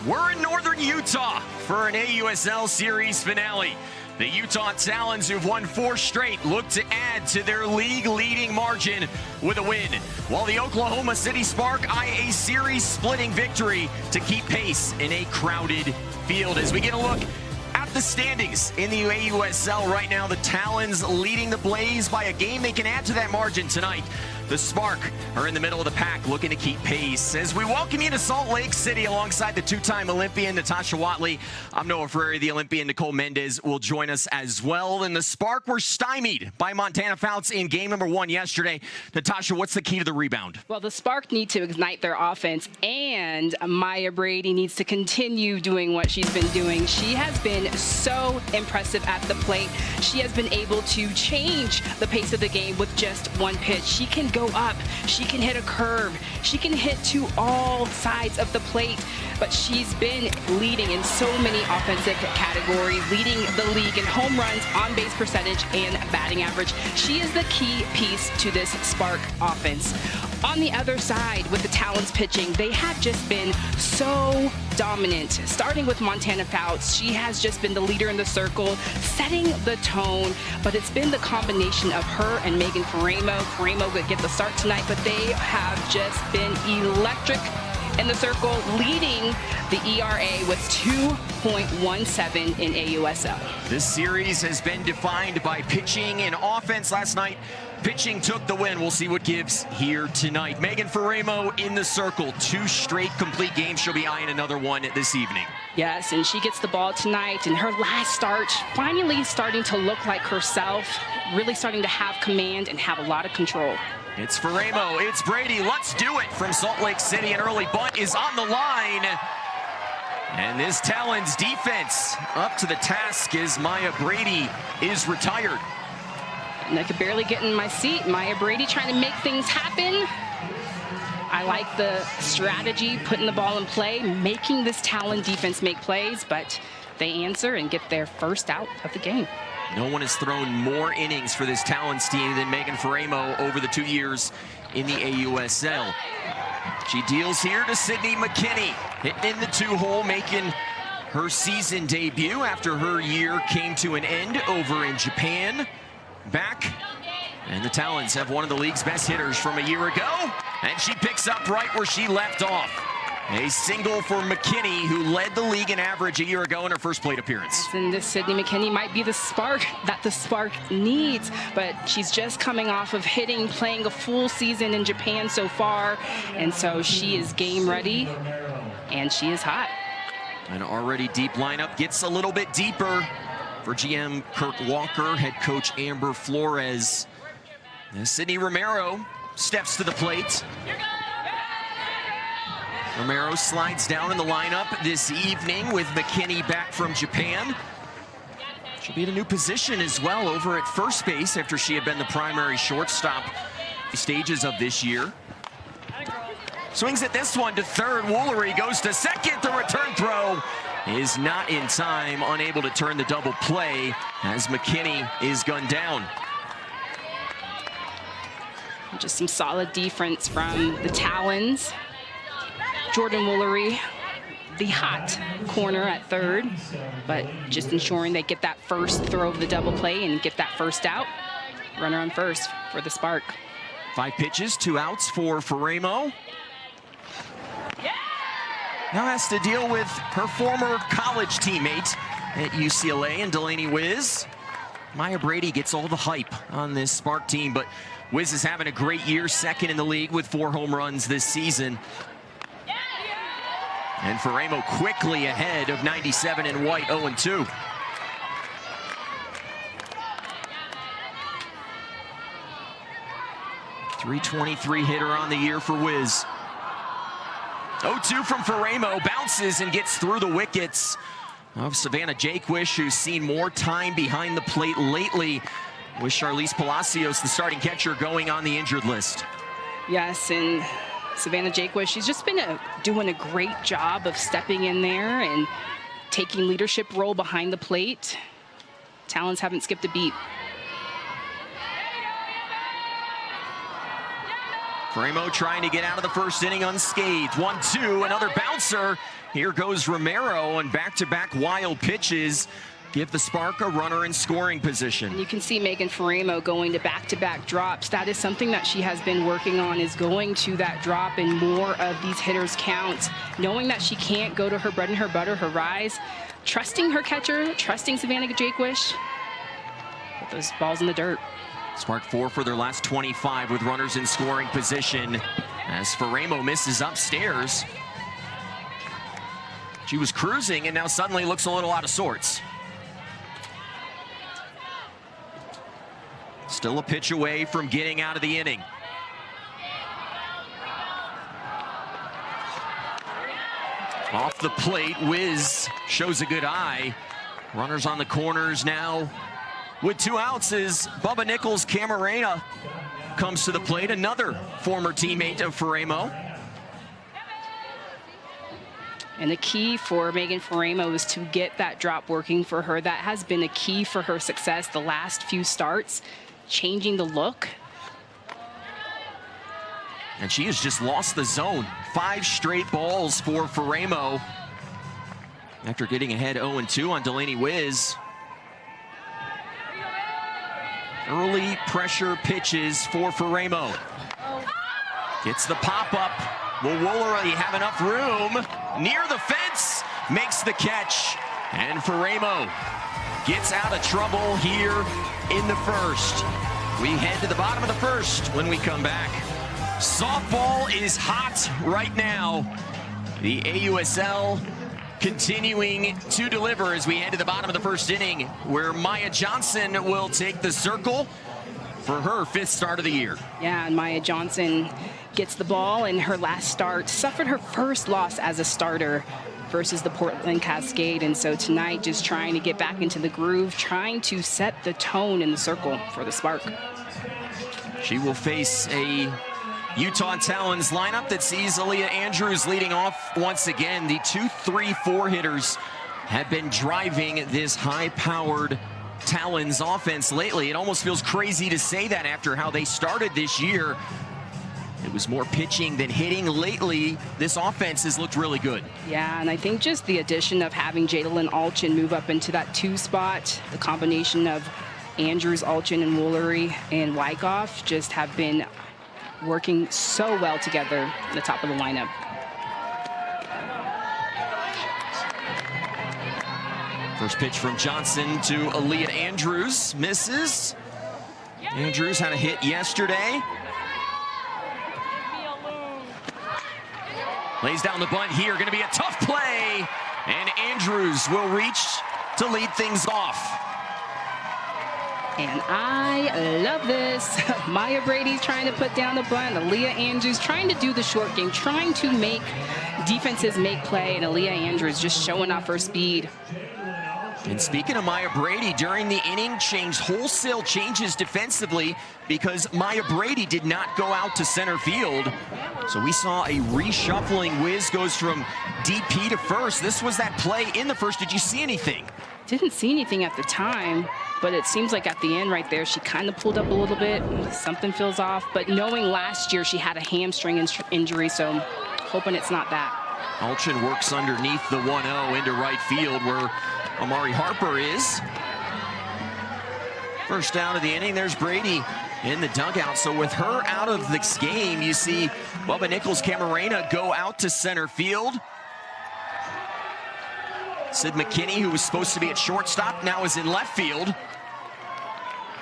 We're in northern Utah for an AUSL series finale. The Utah Talons, who've won 4 straight, look to add to their league-leading margin with a win, while the Oklahoma City Spark eye a series-splitting victory to keep pace in a crowded field. As we get a look at the standings in the AUSL right now, the Talons leading the Blaze by a game. They can add to that margin tonight. The Spark are in the middle of the pack looking to keep pace. As we welcome you to Salt Lake City alongside the 2-time Olympian Natasha Watley, I'm Noah Ferrari. The Olympian Nicole Mendez will join us as well. And the Spark were stymied by Montana Fouts in game number 1 yesterday. Natasha, what's the key to the rebound? Well, the Spark need to ignite their offense, and Maya Brady needs to continue doing what she's been doing. She has been so impressive at the plate. She has been able to change the pace of the game with just one pitch. She can go up, she can hit a curve, she can hit to all sides of the plate, but she's been leading in so many offensive categories, leading the league in home runs, on-base percentage, and batting average. She is the key piece to this Spark offense. On the other side, with the Talons pitching, they have just been so dominant. Starting with Montana Fouts, she has just been the leader in the circle, setting the tone, but it's been the combination of her and Megan Faremo. Faremo would get the start tonight, but they have just been electric in the circle, leading the ERA with 2.17 in AUSL. This series has been defined by pitching and offense. Last night, pitching took the win. We'll see what gives here tonight. Megan Faremo in the circle. 2 straight complete games. She'll be eyeing another one this evening. Yes, and she gets the ball tonight. In her last start, finally starting to look like herself, really starting to have command and have a lot of control. It's Faremo, it's Brady. Let's do it from Salt Lake City. An early bunt is on the line. And this Talons defense up to the task as Maya Brady is retired. And I could barely get in my seat. Maya Brady trying to make things happen. I like the strategy, putting the ball in play, making this Talon defense make plays, but they answer and get their first out of the game. No one has thrown more innings for this Talons team than Megan Faremo over the 2 years in the AUSL. She deals here to Sydney McKinney, hitting in the 2-hole, making her season debut after her year came to an end over in Japan. Back, and the Talons have one of the league's best hitters from a year ago, and she picks up right where she left off. A single for McKinney, who led the league in average a year ago in her first plate appearance. And this Sydney McKinney might be the spark that the Spark needs, but she's just coming off of playing a full season in Japan so far, and so she is game ready, and she is hot. An already deep lineup gets a little bit deeper for GM Kirk Walker, head coach Amber Flores. And Sydney Romero steps to the plate. Romero slides down in the lineup this evening with McKinney back from Japan. She'll be in a new position as well over at first base after she had been the primary shortstop stages of this year. Swings at this one to third. Woolery goes to second. The return throw is not in time, unable to turn the double play as McKinney is gunned down. Just some solid defense from the Talons. Jordan Woolery, the hot corner at third, but just ensuring they get that first throw of the double play and get that first out. Runner on first for the Spark. 5 pitches, 2 outs for Faremo. Now has to deal with her former college teammate at UCLA and Delaney Wiz. Maya Brady gets all the hype on this Spark team, but Wiz is having a great year, second in the league with 4 home runs this season. And Faremo quickly ahead of 97 and White, 0-2. .323 hitter on the year for Wiz. 0-2 from Faremo, bounces and gets through the wickets of Savannah Jaquish, who's seen more time behind the plate lately, with Charlize Palacios, the starting catcher, going on the injured list. Yes, and Savannah Jaquish, she's just been doing a great job of stepping in there and taking leadership role behind the plate. Talons haven't skipped a beat. 𝐉𝐸 trying to get out of the first inning unscathed. 1-2, another bouncer. Here goes Romero, and back-to-back wild pitches give the Spark a runner in scoring position. And you can see Megan 𝐉𝐸 going to back-to-back drops. That is something that she has been working on, is going to that drop and more of these hitters' counts, knowing that she can't go to her bread and her butter, her rise, trusting her catcher, trusting Savannah 𝐤𝐻𝐻. Put those balls in the dirt. Spark 4 for their last 25 with runners in scoring position as 𝐉𝐸 misses upstairs. She was cruising and now suddenly looks a little out of sorts. Still a pitch away from getting out of the inning. Off the plate, 𝐬𝐢𝐵𝐻 shows a good eye. Runners on the corners now. With 2 outs as Bubba Nickles-Ca comes to the plate, another former teammate of 𝐉𝐸. And the key for Megan 𝐉𝐸 is to get that drop working for her. That has been a key for her success the last few starts, changing the look. And she has just lost the zone. 5 straight balls for 𝐉𝐸 after getting ahead 0-2 on Delaney Wiz. Early pressure pitches for 𝐉𝐸. Gets the pop-up. Will Woolery have enough room? Near the fence, makes the catch. And 𝐉𝐸 gets out of trouble here in the first. We head to the bottom of the first when we come back. Softball is hot right now. The AUSL continuing to deliver as we head to the bottom of the first inning, where Maya Johnson will take the circle for her 5th start of the year. Yeah, and Maya Johnson gets the ball in her last start, suffered her first loss as a starter versus the Portland Cascade, and so tonight just trying to get back into the groove, trying to set the tone in the circle for the Spark. She will face a Utah Talons lineup that sees Aliyah Andrews leading off once again. The 2-3-4 hitters have been driving this high-powered Talons offense lately. It almost feels crazy to say that after how they started this year. It was more pitching than hitting. Lately, this offense has looked really good. Yeah, and I think just the addition of having Jadelyn Allchin move up into that 2 spot, the combination of Andrews, Allchin, and Woolery and Wyckoff just have been working so well together in the top of the lineup. First pitch from Johnson to Aliyah Andrews. Misses. Andrews had a hit yesterday. Lays down the bunt here. Going to be a tough play. And Andrews will reach to lead things off. And I love this. Maya Brady's trying to put down the bunt. Aliyah Andrews trying to do the short game, trying to make defenses make play. And Aliyah Andrews just showing off her speed. And speaking of Maya Brady, during the inning, changed wholesale changes defensively because Maya Brady did not go out to center field. So we saw a reshuffling. 𝐬𝐻𝐵𝐻 goes from DP to first. This was that play in the first. Did you see anything? Didn't see anything at the time, but it seems like at the end right there, she kind of pulled up a little bit. Something feels off, but knowing last year she had a hamstring injury, so hoping it's not that. Allchin works underneath the 1-0 into right field where Amari Harper is. First down of the inning, there's Brady in the dugout. So with her out of this game, you see Bubba Nickles-Ca go out to center field. Sydney McKinney, who was supposed to be at shortstop, now is in left field.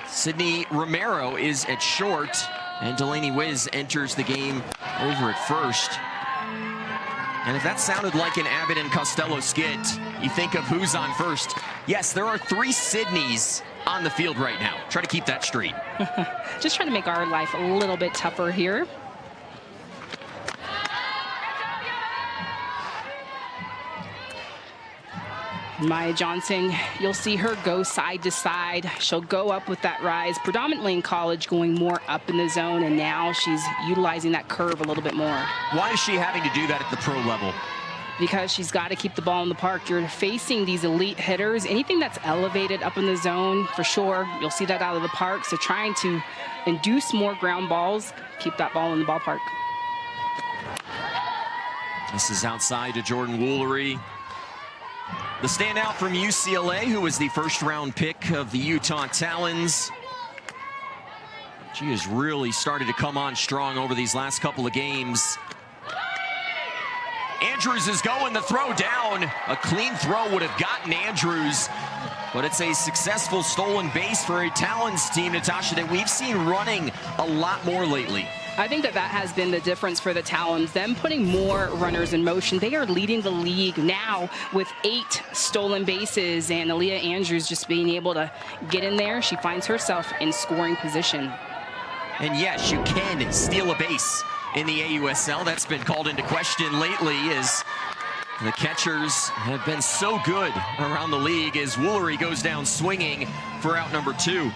Sydney Romero is at short, and Delaney Wiz enters the game over at first. And if that sounded like an Abbott and Costello skit, you think of who's on first. Yes, there are 3 Sydneys on the field right now. Try to keep that straight. Just trying to make our life a little bit tougher here. Maya Johnson, you'll see her go side to side. She'll go up with that rise, predominantly in college, going more up in the zone, and now she's utilizing that curve a little bit more. Why is she having to do that at the pro level? because she's got to keep the ball in the park. You're facing these elite hitters. Anything that's elevated up in the zone, for sure, you'll see that out of the park. So trying to induce more ground balls, keep that ball in the ballpark. This is outside to Jordan Woolery. The standout from UCLA, who was the first-round pick of the Utah Talons. She has really started to come on strong over these last couple of games. Andrews is going, the throw down. A clean throw would have gotten Andrews, but it's a successful stolen base for a Talons team, Natasha, that we've seen running a lot more lately. I think that has been the difference for the Talons, them putting more runners in motion. They are leading the league now with 8 stolen bases, and Aliyah Andrews just being able to get in there. She finds herself in scoring position. And yes, you can steal a base in the AUSL. That's been called into question lately as the catchers have been so good around the league as Woolery goes down swinging for out number 2.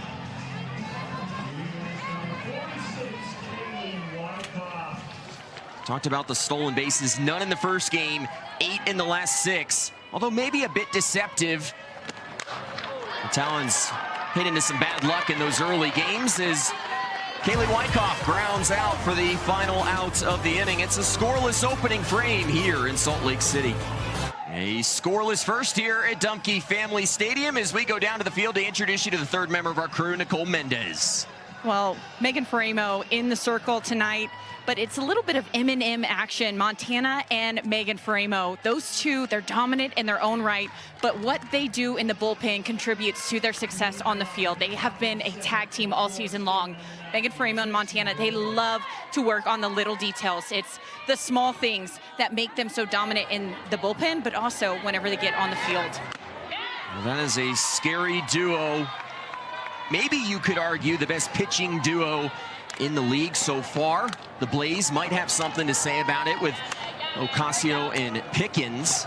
Talked about the stolen bases, none in the first game, 8 in the last 6, although maybe a bit deceptive. The Talons hit into some bad luck in those early games as Kailey Wyckoff grounds out for the final out of the inning. It's a scoreless opening frame here in Salt Lake City. A scoreless first here at Dumke Family Stadium as we go down to the field to introduce you to the 3rd member of our crew, Nicole Mendez. Well, Megan Faremo in the circle tonight, but it's a little bit of M&M action. Montana and Megan Faremo, those two, they're dominant in their own right, but what they do in the bullpen contributes to their success on the field. They have been a tag team all season long. Megan Faremo and Montana, they love to work on the little details. It's the small things that make them so dominant in the bullpen, but also whenever they get on the field. Well, that is a scary duo. Maybe you could argue the best pitching duo in the league so far. The Blaze might have something to say about it with Ocasio and Pickens.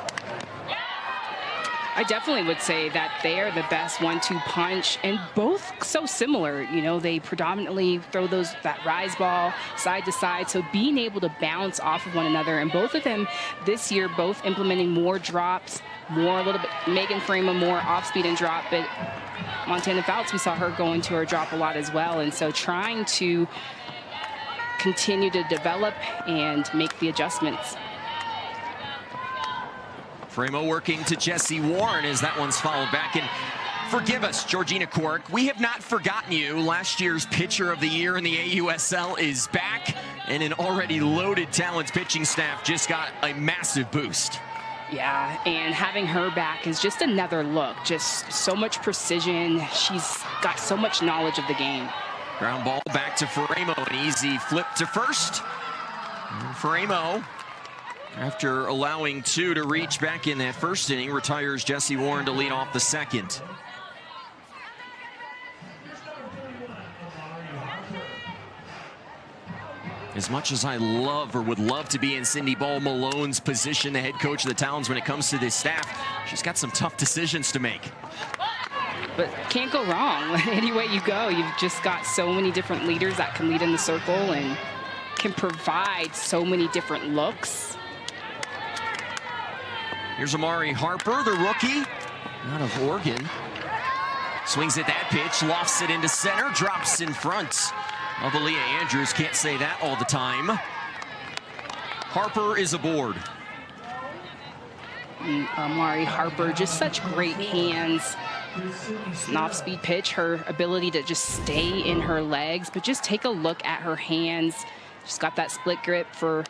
I definitely would say that they are the best 1-2 punch, and both so similar. You know, they predominantly throw that rise ball side to side, so being able to bounce off of one another, and both of them this year both implementing more drops, more a little bit, Megan Faremo more off speed and drop, but Montana Fouts, we saw her go into her drop a lot as well, and so trying to continue to develop and make the adjustments. Faremo working to Jessi Warren as that one's followed back. And forgive us, Georgina Cork, we have not forgotten you. Last year's pitcher of the year in the AUSL is back, and an already loaded Talons pitching staff just got a massive boost. Yeah, and having her back is just another look. Just so much precision. She's got so much knowledge of the game. Ground ball back to Faremo, an easy flip to first. And Faremo, after allowing 2 to reach back in that first inning, retires Jessi Warren to lead off the second. As much as I love or would love to be in Cindy Ball Malone's position, the head coach of the Talons, when it comes to this staff, she's got some tough decisions to make. But can't go wrong. Any way you go, you've just got so many different leaders that can lead in the circle and can provide so many different looks. Here's Amari Harper, the rookie out of Oregon. Swings at that pitch, lofts it into center, drops in front of Aliyah Andrews. Can't say that all the time. Harper is aboard. Amari Harper, just such great hands. An off-speed pitch, her ability to just stay in her legs, but just take a look at her hands. She's got that split grip for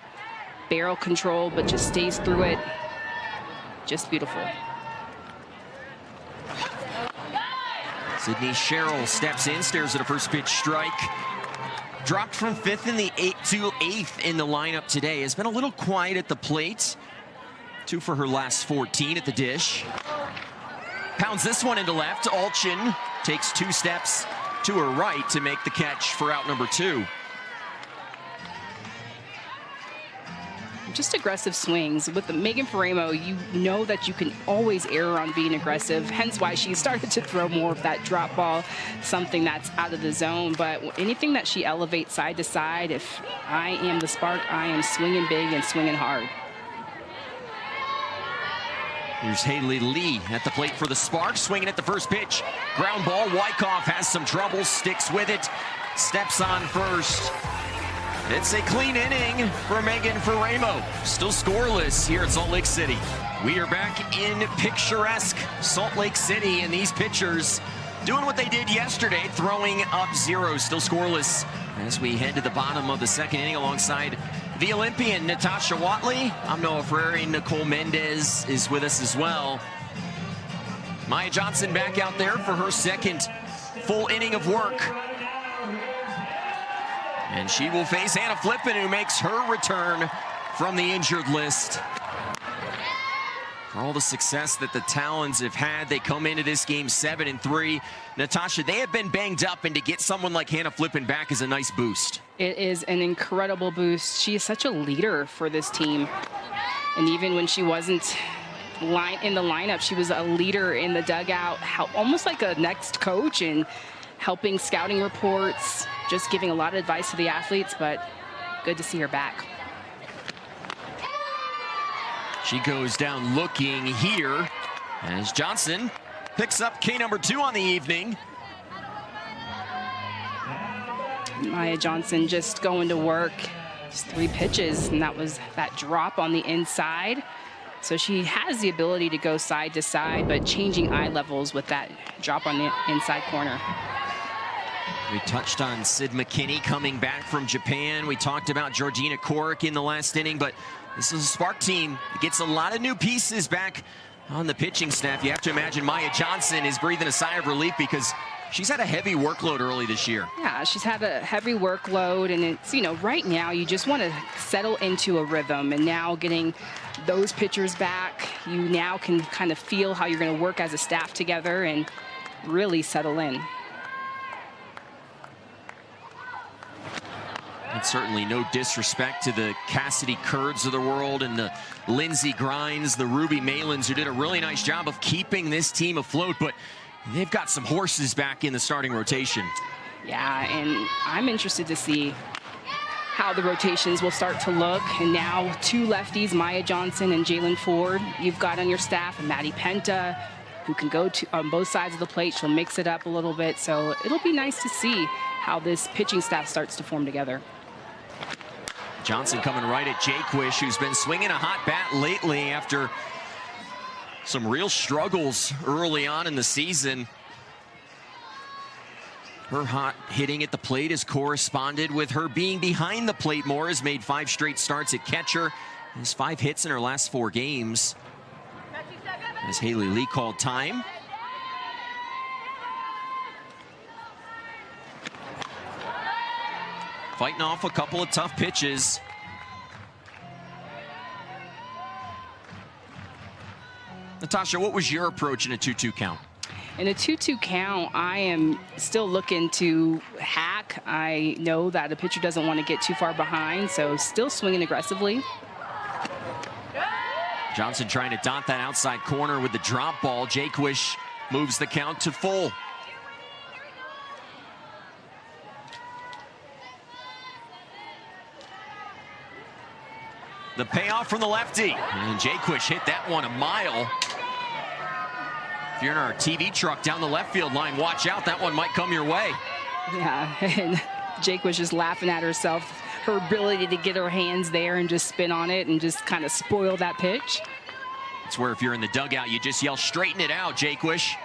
barrel control, but just stays through it. Just beautiful. Sydney Sherrill steps in, stares at a first pitch strike. Dropped from 5th in the 8th to 8th in the lineup today. Has been a little quiet at the plate. 2 for her last 14 at the dish. Pounds this one into left. Allchin takes 2 steps to her right to make the catch for out number 2. Just aggressive swings. With Megan Faremo, you know that you can always err on being aggressive, hence why she started to throw more of that drop ball, something that's out of the zone. But anything that she elevates side to side, if I am the spark, I am swinging big and swinging hard. Here's Kailey Lee at the plate for the Sparks, swinging at the first pitch. Ground ball, Wyckoff has some trouble, sticks with it, steps on first. It's a clean inning for Megan Faraimo. Still scoreless here at Salt Lake City. We are back in picturesque Salt Lake City, and these pitchers doing what they did yesterday, throwing up zeros, still scoreless as we head to the bottom of the second inning alongside the Olympian Natasha Watley. I'm Noah Frary. Nicole Mendez is with us as well. Maya Johnson back out there for her second full inning of work. And she will face Hannah Flippen, who makes her return from the injured list. For all the success that the Talons have had, they come into this game 7-3. Natasha, they have been banged up, and to get someone like Hannah Flippen back is a nice boost. It is an incredible boost. She is such a leader for this team. And even when she wasn't in the lineup, she was a leader in the dugout, almost like a next coach, and helping scouting reports, just giving a lot of advice to the athletes, but good to see her back. She goes down looking here as Johnson picks up K number 2 on the evening. Maya Johnson just going to work, just 3 pitches, and that was that drop on the inside. So she has the ability to go side to side, but changing eye levels with that drop on the inside corner. We touched on Sydney McKinney coming back from Japan. We talked about Georgina Korik in the last inning, but this is a Spark team that gets a lot of new pieces back on the pitching staff. You have to imagine Maya Johnson is breathing a sigh of relief because she's had a heavy workload early this year. Yeah, she's had a heavy workload, and it's, you know, right now you just want to settle into a rhythm, and now getting those pitchers back, you now can kind of feel how you're going to work as a staff together and really settle in. And certainly no disrespect to the Cassidy Kurds of the world and the Lindsey Grinds, the Ruby Malins, who did a really nice job of keeping this team afloat, but they've got some horses back in the starting rotation. Yeah, and I'm interested to see how the rotations will start to look. And now 2 lefties, Maya Johnson and Jalen Ford, you've got on your staff, and Maddie Penta, who can go on both sides of the plate. She'll mix it up a little bit, so it'll be nice to see how this pitching staff starts to form together. Johnson coming right at 𝐤𝐤𝐻, who's been swinging a hot bat lately after some real struggles early on in the season. Her hot hitting at the plate has corresponded with her being behind the plate more, has made 5 straight starts at catcher, has 5 hits in her last 4 games. As Kailey Lee called time. Fighting off a couple of tough pitches. Natasha, what was your approach in a 2-2 count? In a 2-2 count, I am still looking to hack. I know that a pitcher doesn't want to get too far behind, so still swinging aggressively. Johnson trying to dot that outside corner with the drop ball. 𝐤𝐤𝐻 moves the count to full. The payoff from the lefty, and 𝐤𝐤𝐻 hit that one a mile. If you're in our TV truck down the left field line, watch out, that one might come your way. Yeah, and 𝐤𝐤𝐻 is laughing at herself, her ability to get her hands there and just spin on it and just kind of spoil that pitch. It's where if you're in the dugout, you just yell, straighten it out, 𝐤𝐤𝐻.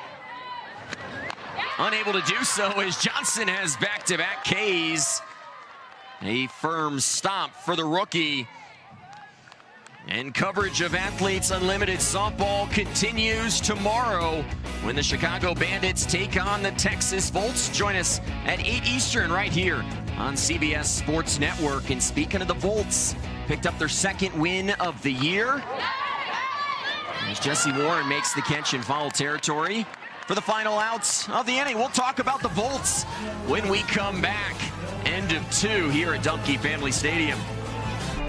Unable to do so as Johnson has back-to-back Ks. A firm stop for the rookie. And coverage of Athletes Unlimited Softball continues tomorrow when the Chicago Bandits take on the Texas Volts. Join us at 8 Eastern right here on CBS Sports Network. And speaking of the Volts, picked up their 2nd win of the year. As Jessi Warren makes the catch in foul territory for the final outs of the inning. We'll talk about the Volts when we come back. End of 2 here at Dumke Family Stadium.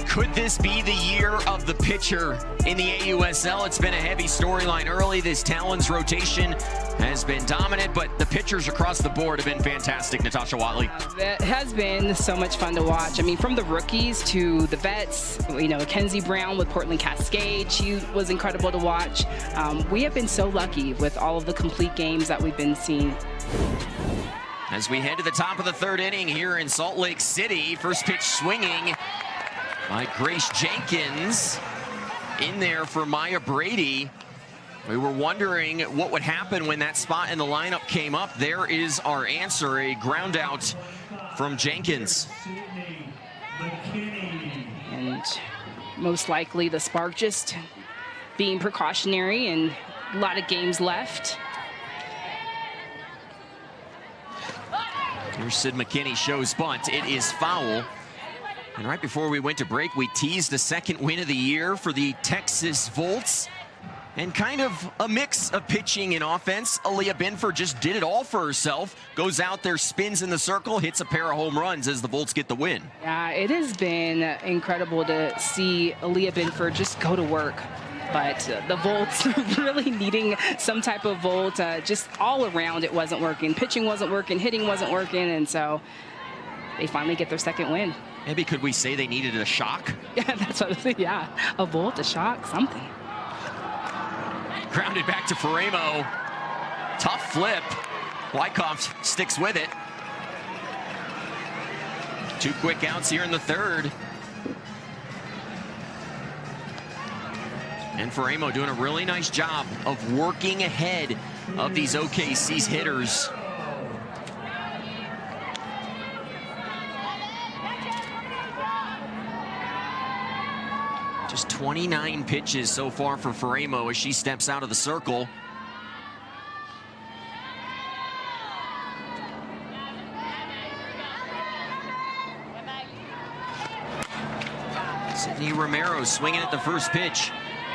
Could this be the year of the pitcher in the AUSL? It's been a heavy storyline early. This Talons rotation has been dominant, but the pitchers across the board have been fantastic, Natasha Watley. It has been so much fun to watch. I mean, from the rookies to the vets, you know, Kenzie Brown with Portland Cascade, she was incredible to watch. We have been so lucky with all of the complete games that we've been seeing. As we head to the top of the third inning here in Salt Lake City, first pitch swinging by Grace Jenkins. In there for Maya Brady. We were wondering what would happen when that spot in the lineup came up. There is our answer, a ground out from Jenkins. And most likely the spark just being precautionary and a lot of games left. Here's Sid McKinney, shows bunt. It is foul. And right before we went to break, we teased a second win of the year for the Texas Volts. And kind of a mix of pitching and offense. Aliyah Binford just did it all for herself. Goes out there, spins in the circle, hits a pair of home runs as the Volts get the win. Yeah, it has been incredible to see Aliyah Binford just go to work. But the Volts really needing some type of volt. Just all around it wasn't working. Pitching wasn't working, hitting wasn't working, and so they finally get their second win. Maybe could we say they needed a shock? Yeah, that's what I was saying. Yeah, a volt, a shock, something. Grounded back to Faremo. Tough flip. Wyckoff sticks with it. 2 quick outs here in the third. And Faremo doing a really nice job of working ahead of these OKC's hitters. Just 29 pitches so far for Faremo as she steps out of the circle. Sydney Romero swinging at the first pitch.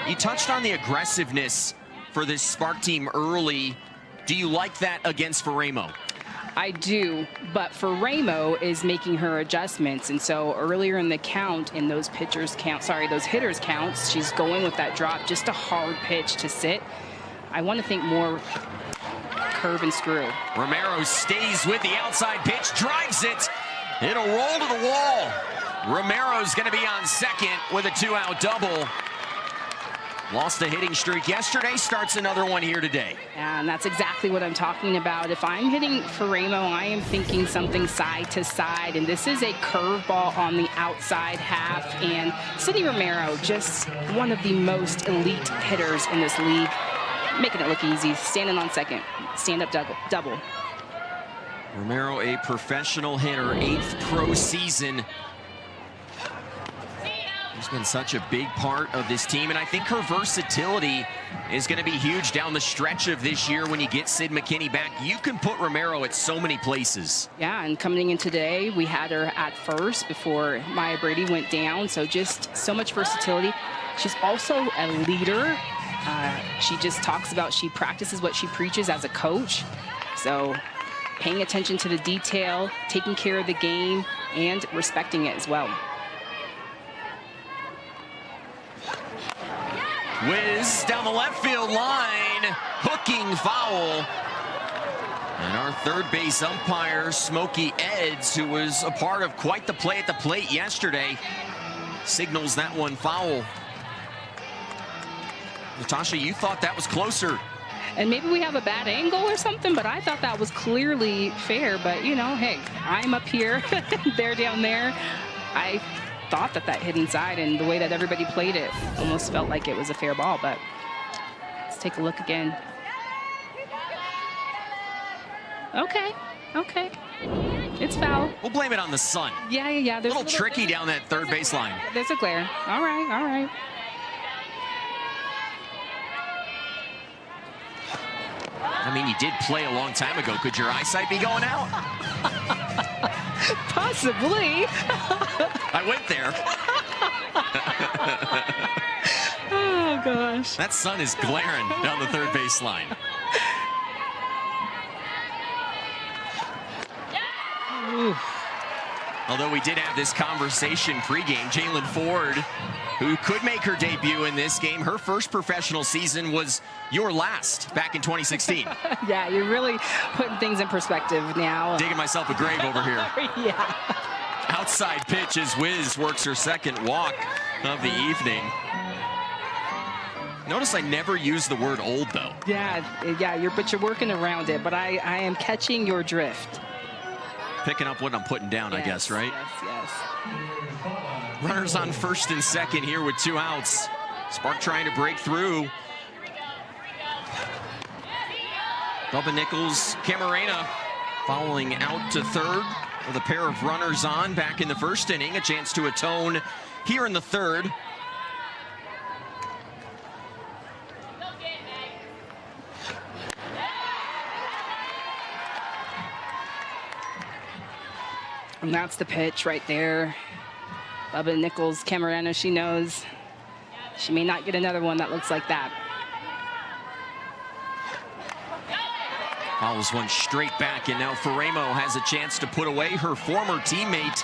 You touched on the aggressiveness for this Spark team early. Do you like that against Faremo? I do, but Faremo is making her adjustments, and so earlier in the count, in those hitters counts, she's going with that drop, just a hard pitch to sit. I want to think more curve and screw. Romero stays with the outside pitch, drives it. It'll roll to the wall. Romero's going to be on second with a 2-out double. Lost a hitting streak yesterday, starts another one here today. And that's exactly what I'm talking about. If I'm hitting Faremo, I am thinking something side to side, and this is a curveball on the outside half. And Sydney Romero, just one of the most elite hitters in this league, making it look easy, standing on second, stand-up double. Romero, a professional hitter, 8th pro season. She's been such a big part of this team, and I think her versatility is going to be huge down the stretch of this year when you get Sid McKinney back. You can put Romero at so many places. Yeah, and coming in today, we had her at first before Maya Brady went down, so just so much versatility. She's also a leader. She just talks about, she practices what she preaches as a coach. So paying attention to the detail, taking care of the game, and respecting it as well. Whiz down the left field line, hooking foul. And our third base umpire, Smokey Eds, who was a part of quite the play at the plate yesterday, signals that one foul. Natasha, you thought that was closer. And maybe we have a bad angle or something, but I thought that was clearly fair. But, you know, hey, I'm up here, they're down there. I thought that hit inside, and the way that everybody played it almost felt like it was a fair ball. But let's take a look again. Okay, it's foul. We'll blame it on the sun. Yeah. There's a little tricky down that third baseline. There's a glare. All right. I mean, you did play a long time ago. Could your eyesight be going out? Possibly. I went there. Oh, gosh. That sun is glaring down the third baseline. Although we did have this conversation pregame, Jalen Ford who could make her debut in this game. Her first professional season was your last back in 2016. Yeah, you're really putting things in perspective now. Digging myself a grave over here. Yeah. Outside pitch as Wiz works her second walk of the evening. Notice I never use the word old, though. Yeah, but you're working around it. But I am catching your drift. Picking up what I'm putting down, yes, I guess, right? Yes. Runners on first and second here with 2 outs. Spark trying to break through. Nickles-Ca following out to third with a pair of runners on back in the first inning. A chance to atone here in the third. And that's the pitch right there. Nickles-Ca, she knows she may not get another one that looks like that. Follows one straight back, and now 𝐕𝐸mo has a chance to put away her former teammate.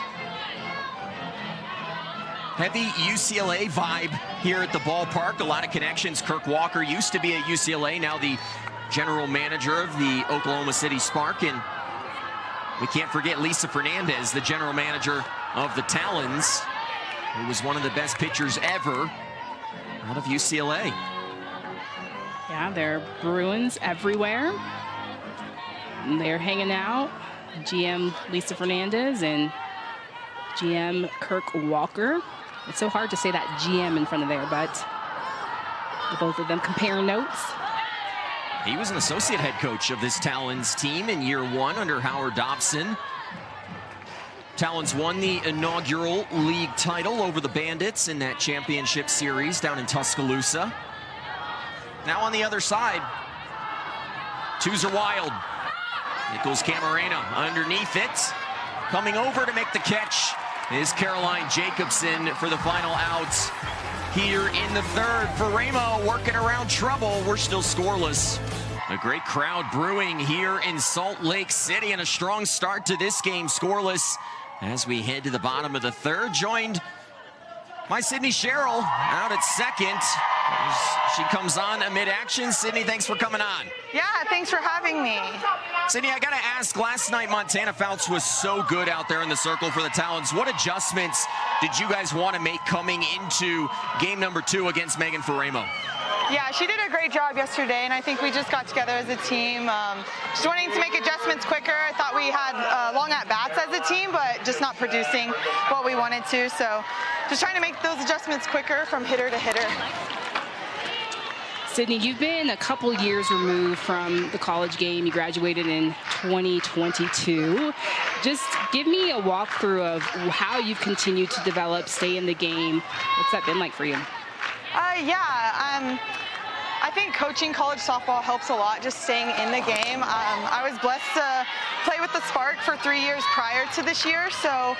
Heavy UCLA vibe here at the ballpark. A lot of connections. Kirk Walker used to be at UCLA, now the general manager of the Oklahoma City Spark. And we can't forget Lisa Fernandez, the general manager of the Talons, who was one of the best pitchers ever out of UCLA. Yeah, there are Bruins everywhere. And they're hanging out. GM Lisa Fernandez and GM Kirk Walker. It's so hard to say that GM in front of there, but both of them compare notes. He was an associate head coach of this Talons team in year 1 under Howard Dobson. Talons won the inaugural league title over the Bandits in that championship series down in Tuscaloosa. Now on the other side, 2s are wild. Nickles-Ca underneath it. Coming over to make the catch is Caroline Jacobson for the final out here in the third. 𝐕𝐸mo working around trouble. We're still scoreless. A great crowd brewing here in Salt Lake City, and a strong start to this game, scoreless as we head to the bottom of the third. Joined by Sydney Sherrill out at second. She comes on amid action. Sydney, thanks for coming on. Yeah, thanks for having me. Sydney, I gotta ask, last night Montana Fouts was so good out there in the circle for the Talons. What adjustments did you guys want to make coming into game number 2 against Megan 𝐕𝐸mo? Yeah, she did a great job yesterday, and I think we just got together as a team. Just wanting to make adjustments quicker. I thought we had long at-bats as a team, but just not producing what we wanted to. So just trying to make those adjustments quicker from hitter to hitter. Sydney, you've been a couple years removed from the college game. You graduated in 2022. Just give me a walkthrough of how you've continued to develop, stay in the game. What's that been like for you? I think coaching college softball helps a lot, just staying in the game. I was blessed to play with the Spark for 3 years prior to this year, so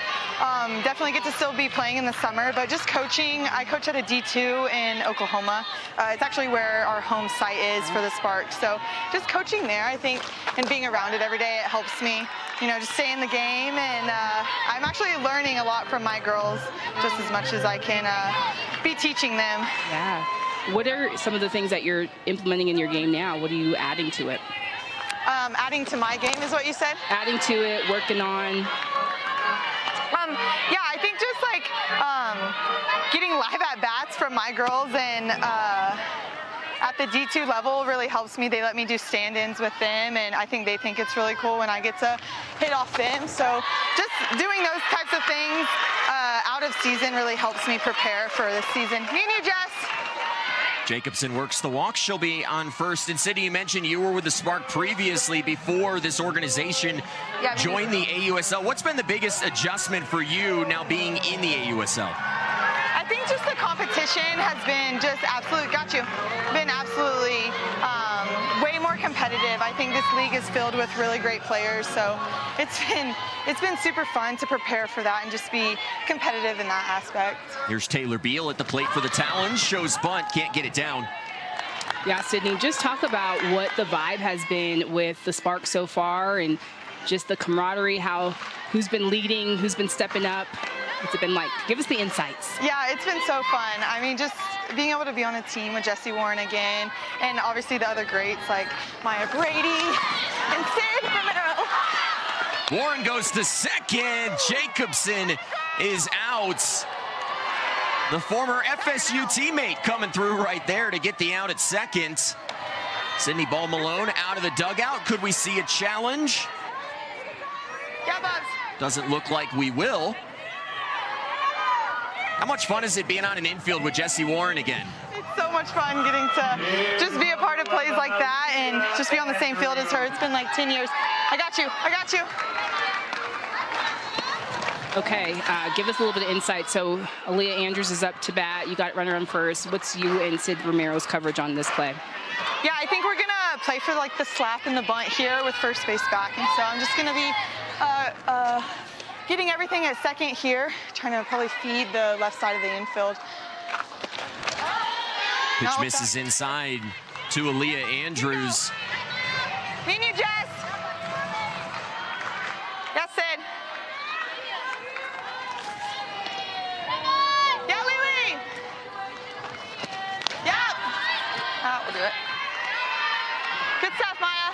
definitely get to still be playing in the summer. But just coaching, I coach at a D2 in Oklahoma. It's actually where our home site is for the Spark. So just coaching there, I think, and being around it every day, it helps me, you know, just stay in the game. And I'm actually learning a lot from my girls, just as much as I can be teaching them. Yeah. What are some of the things that you're implementing in your game now? What are you adding to it? Adding to my game is what you said? Adding to it, working on. Yeah, I think just like getting live at bats from my girls, and at the D2 level really helps me. They let me do stand-ins with them, and I think they think it's really cool when I get to hit off them. So just doing those types of things out of season really helps me prepare for this season. Me and you, Jess. Jacobson works the walk. She'll be on first. And Sydney, you mentioned you were with the Spark previously before this organization joined the AUSL. What's been the biggest adjustment for you now being in the AUSL? I think just the competition has been just been absolutely way more competitive. I think this league is filled with really great players, so it's been super fun to prepare for that and just be competitive in that aspect. Here's Taylor Beal at the plate for the Talons. Shows bunt, can't get it down. Yeah, Sydney, just talk about what the vibe has been with the Spark so far, and just the camaraderie, who's been leading, who's been stepping up. What's it been like? Give us the insights. Yeah, it's been so fun. I mean, just being able to be on a team with Jessi Warren again, and obviously the other greats like Maya Brady and Sid Romero. Warren goes to second. Jacobson is out. The former FSU teammate coming through right there to get the out at second. Sydney Ball Malone out of the dugout. Could we see a challenge? Yeah, Bubs. Doesn't look like we will. How much fun is it being on an infield with Jessi Warren again? It's so much fun getting to just be a part of plays like that and just be on the same field as her. It's been like 10 years. I got you. I got you. Okay, give us a little bit of insight. So Aliyah Andrews is up to bat. You got runner on first. What's you and Sid Romero's coverage on this play? Yeah, I think we're going to play for like the slap and the bunt here with first base back. And so I'm just going to be getting everything at second here, trying to probably feed the left side of the infield. Pitch misses inside to Aliyah Andrews. Me and you, Jess. Yes, Sid. Yeah, Lily. Yeah. We'll do it. Good stuff, Maya.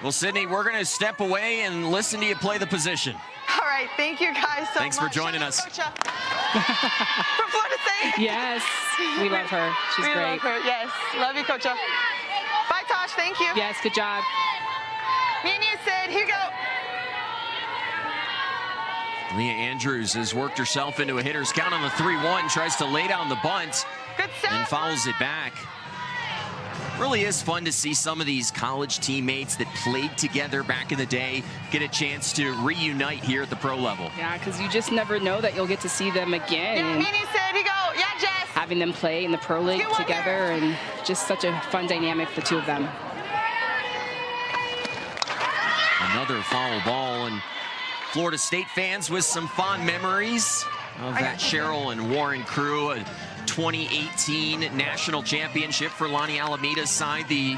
Well, Sydney, we're going to step away and listen to you play the position. All right, thank you guys so much. Thanks for joining us. From Florida State. Yes, we love her. She's we great. Love her. Yes, love you, Coach. Bye, Tosh. Thank you. Yes, good job. Me and you, Sid. Here you go. Aliyah Andrews has worked herself into a hitter's count on the 3-1, tries to lay down the bunt, Good stuff. and fouls it back. Really is fun to see some of these college teammates that played together back in the day get a chance to reunite here at the pro level. Yeah, because you just never know that you'll get to see them again. Yeah, And me and you, Sid. Here you go. Yeah, Jess. having them play in the pro league together, and just such a fun dynamic, the two of them. Another foul ball, and Florida State fans with some fond memories of that Sherrill and Warren crew. A 2018 national championship for Lonnie Alameda's side, the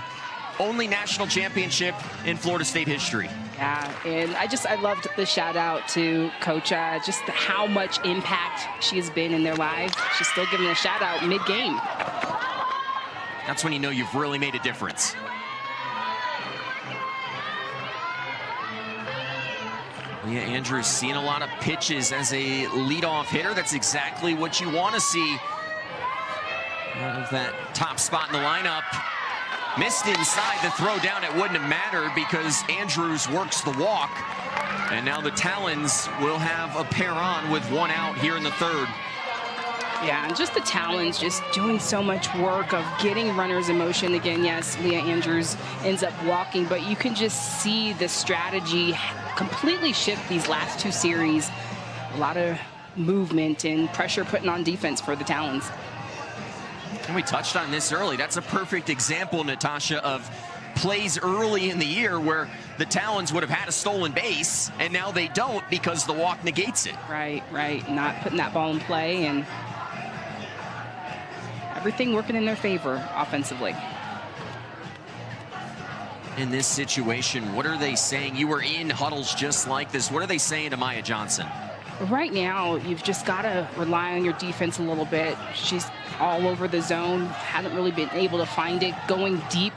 only national championship in Florida State history. Yeah, and I loved the shout out to Coach, just how much impact she has been in their lives. She's still giving a shout out mid-game. That's when you know you've really made a difference. Aliyah Andrews seeing a lot of pitches as a leadoff hitter. That's exactly what you want to see out of that top spot in the lineup. Missed inside the throw down. It wouldn't have mattered because Andrews works the walk. And now the Talons will have a pair on with one out here in the third. Yeah, and just the Talons just doing so much work of getting runners in motion. Again, yes, Aliyah Andrews ends up walking, but you can just see the strategy completely shift these last two series. A lot of movement and pressure putting on defense for the Talons. And we touched on this early. That's a perfect example, Natasha, of plays early in the year where the Talons would have had a stolen base, and now they don't because the walk negates it. Right, right. Not putting that ball in play, and everything working in their favor offensively. In this situation, what are they saying? You were in huddles just like this. What are they saying to Maya Johnson? Right now, you've just got to rely on your defense a little bit. She's all over the zone, hasn't really been able to find it, going deep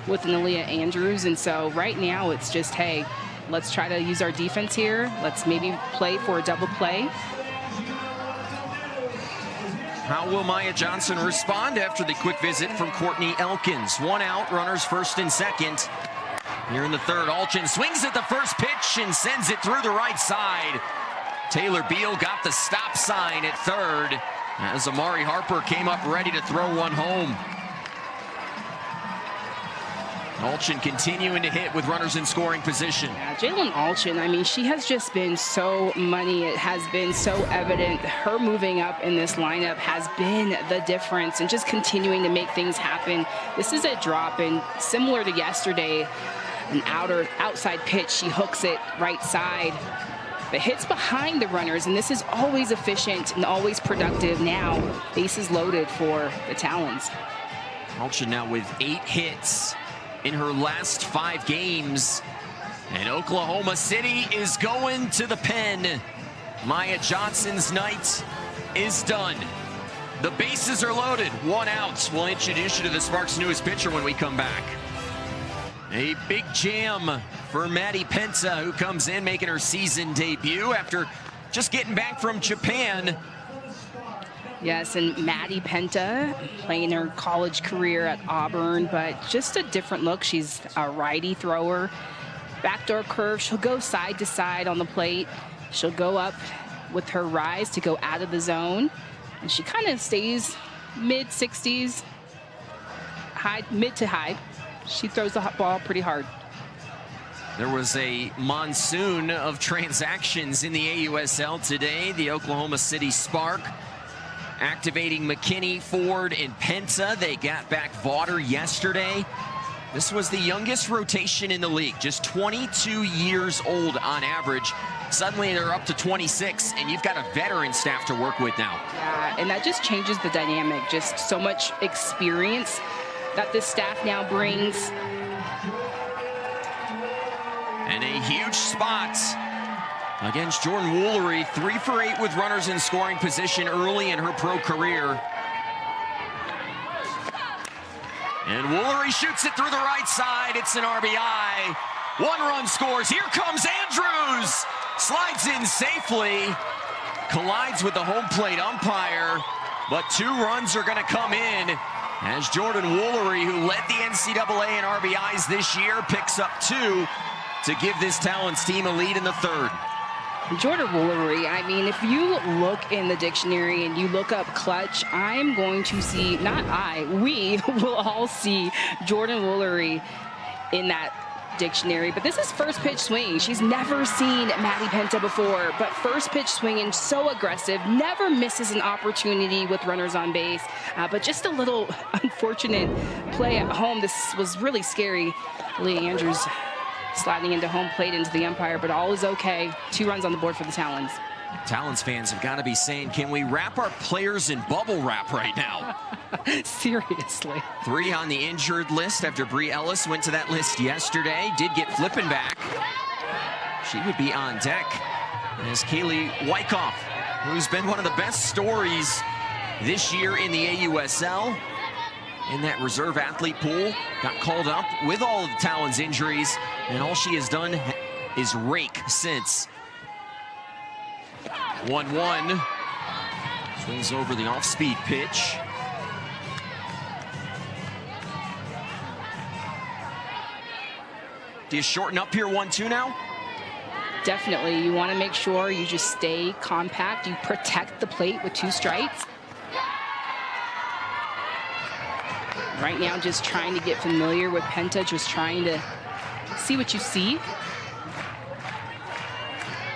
with an Aliyah Andrews. And so right now, it's just, hey, let's try to use our defense here. Let's maybe play for a double play. How will Maya Johnson respond after the quick visit from Courtney Elkins? One out, runners first and second. Here in the third, Allchin swings at the first pitch and sends it through the right side. Taylor Beal got the stop sign at third as Amari Harper came up ready to throw one home. Allchin continuing to hit with runners in scoring position. Yeah, Jadelyn Allchin, I mean, she has just been so money. It has been so evident. Her moving up in this lineup has been the difference and just continuing to make things happen. This is a drop, and similar to yesterday, an outside pitch. She hooks it right side, but hits behind the runners, and this is always efficient and always productive. Now, bases loaded for the Talons. Allchin now with 8 hits in her last 5 games. And Oklahoma City is going to the pen. Maya Johnson's night is done. The bases are loaded, 1 out. We'll introduce you to the Sparks' newest pitcher when we come back. A big jam for Maddie Penta, who comes in making her season debut after just getting back from Japan. Yes, and Maddie Penta playing her college career at Auburn, but just a different look. She's a righty thrower. Backdoor curve, she'll go side to side on the plate. She'll go up with her rise to go out of the zone. And she kind of stays mid-60s, mid to high. She throws the ball pretty hard. There was a monsoon of transactions in the AUSL today. The Oklahoma City Spark activating McKinney, Ford, and Penta. They got back Vaughter yesterday. This was the youngest rotation in the league, just 22 years old on average. Suddenly they're up to 26, and you've got a veteran staff to work with now. Yeah, and that just changes the dynamic. Just so much experience that this staff now brings. And a huge spot against Jordan Woolery, 3 for 8 with runners in scoring position early in her pro career. And Woolery shoots it through the right side. It's an RBI. 1 run scores. Here comes Andrews. Slides in safely. Collides with the home plate umpire. But 2 runs are going to come in as Jordan Woolery, who led the NCAA in RBIs this year, picks up 2 to give this Talons team a lead in the 3rd. Jordan Woolery, I mean, if you look in the dictionary and you look up clutch, I'm going to see, we will all see Jordan Woolery in that dictionary. But this is first pitch swing. She's never seen Maddie Penta before, but first pitch swinging, so aggressive, never misses an opportunity with runners on base. But just a little unfortunate play at home. This was really scary. Aliyah Andrews sliding into home plate into the umpire, but all is okay. 2 runs on the board for the Talons. Talons fans have got to be saying, can we wrap our players in bubble wrap right now? Seriously. 3 on the injured list after Bree Ellis went to that list yesterday. Did get flipping back. She would be on deck as Kailey Wyckoff, who's been one of the best stories this year in the AUSL. In that reserve athlete pool, got called up with all of the Talons injuries, and all she has done is rake since. 1-1. Swings over the off-speed pitch. Do you shorten up here 1-2 now? Definitely. You want to make sure you just stay compact. You protect the plate with 2 strikes. Right now, just trying to get familiar with Penta, just trying to see what you see.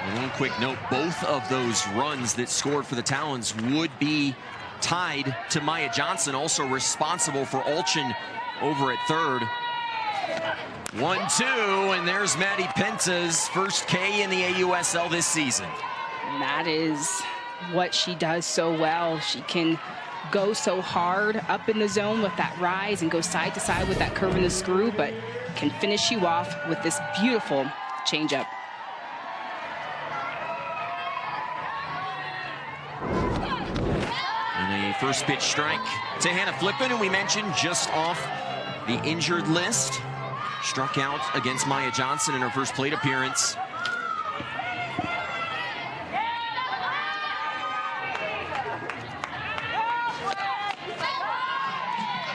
And one quick note, both of those runs that scored for the Talons would be tied to Maya Johnson, also responsible for Allchin over at 3rd. 1-2, and there's Maddie Penta's first K in the AUSL this season. And that is what she does so well. She can go so hard up in the zone with that rise and go side to side with that curve in the screw, but can finish you off with this beautiful changeup. And a first pitch strike to Hannah Flippin, and we mentioned just off the injured list. Struck out against Maya Johnson in her first plate appearance.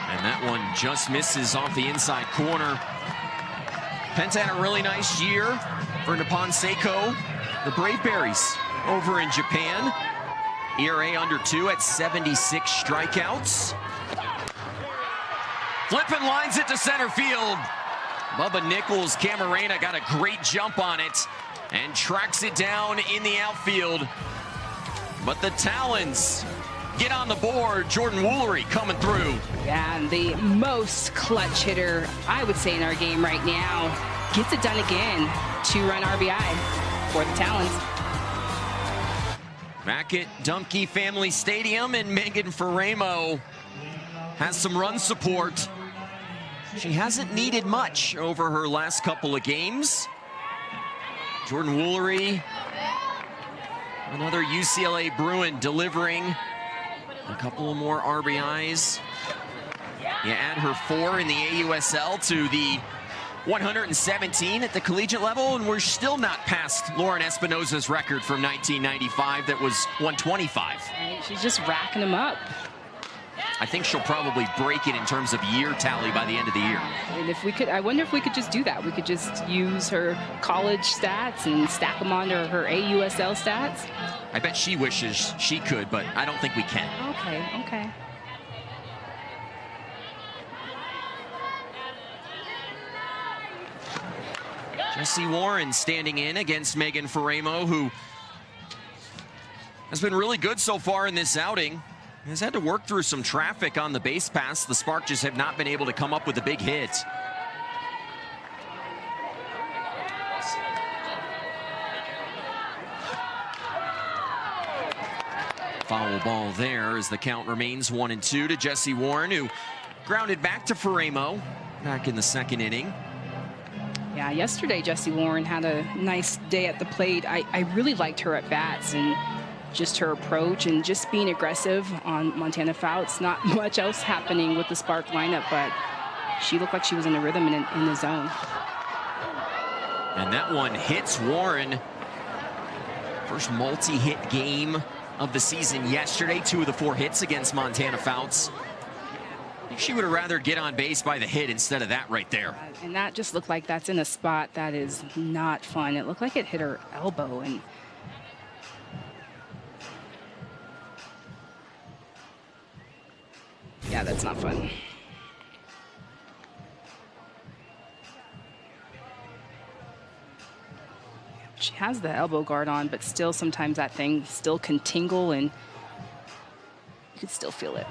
And that one just misses off the inside corner. Penta had a really nice year for Nippon Seiko, the Brave Berries over in Japan. ERA under 2 at 76 strikeouts. Flippin lines it to center field. Bubba Nickles-Ca got a great jump on it and tracks it down in the outfield. But the Talons get on the board. Jordan Woolery coming through. Yeah, and the most clutch hitter, I would say, in our game right now. Gets it done again. 2-run RBI for the Talons. Back at Dumke Family Stadium, and Megan Faremo has some run support. She hasn't needed much over her last couple of games. Jordan Woolery, another UCLA Bruin, delivering a couple of more RBIs. You add her 4 in the AUSL to the 117 at the collegiate level, and we're still not past Lauren Espinosa's record from 1995 that was 125. She's just racking them up. I think she'll probably break it in terms of year tally by the end of the year. And if we could, I wonder if we could just do that. We could just use her college stats and stack them onto her AUSL stats. I bet she wishes she could, but I don't think we can. Okay, okay. Jessi Warren standing in against Megan Faraimo, who has been really good so far in this outing. Has had to work through some traffic on the base pass. The Spark just have not been able to come up with a big hit. Foul ball there as the count remains 1-2 to Jessi Warren, who grounded back to Faraimo back in the second inning. Yeah, yesterday Jessi Warren had a nice day at the plate. I really liked her at bats and just her approach and just being aggressive on Montana Fouts. Not much else happening with the Spark lineup, but she looked like she was in the rhythm and in the zone. And that one hits Warren. First multi-hit game of the season yesterday. 2 of the 4 hits against Montana Fouts. I think she would have rather get on base by the hit instead of that right there. And that just looked like that's in a spot that is not fun. It looked like it hit her elbow, and yeah, that's not fun. She has the elbow guard on, but still sometimes that thing still can tingle and you can still feel it.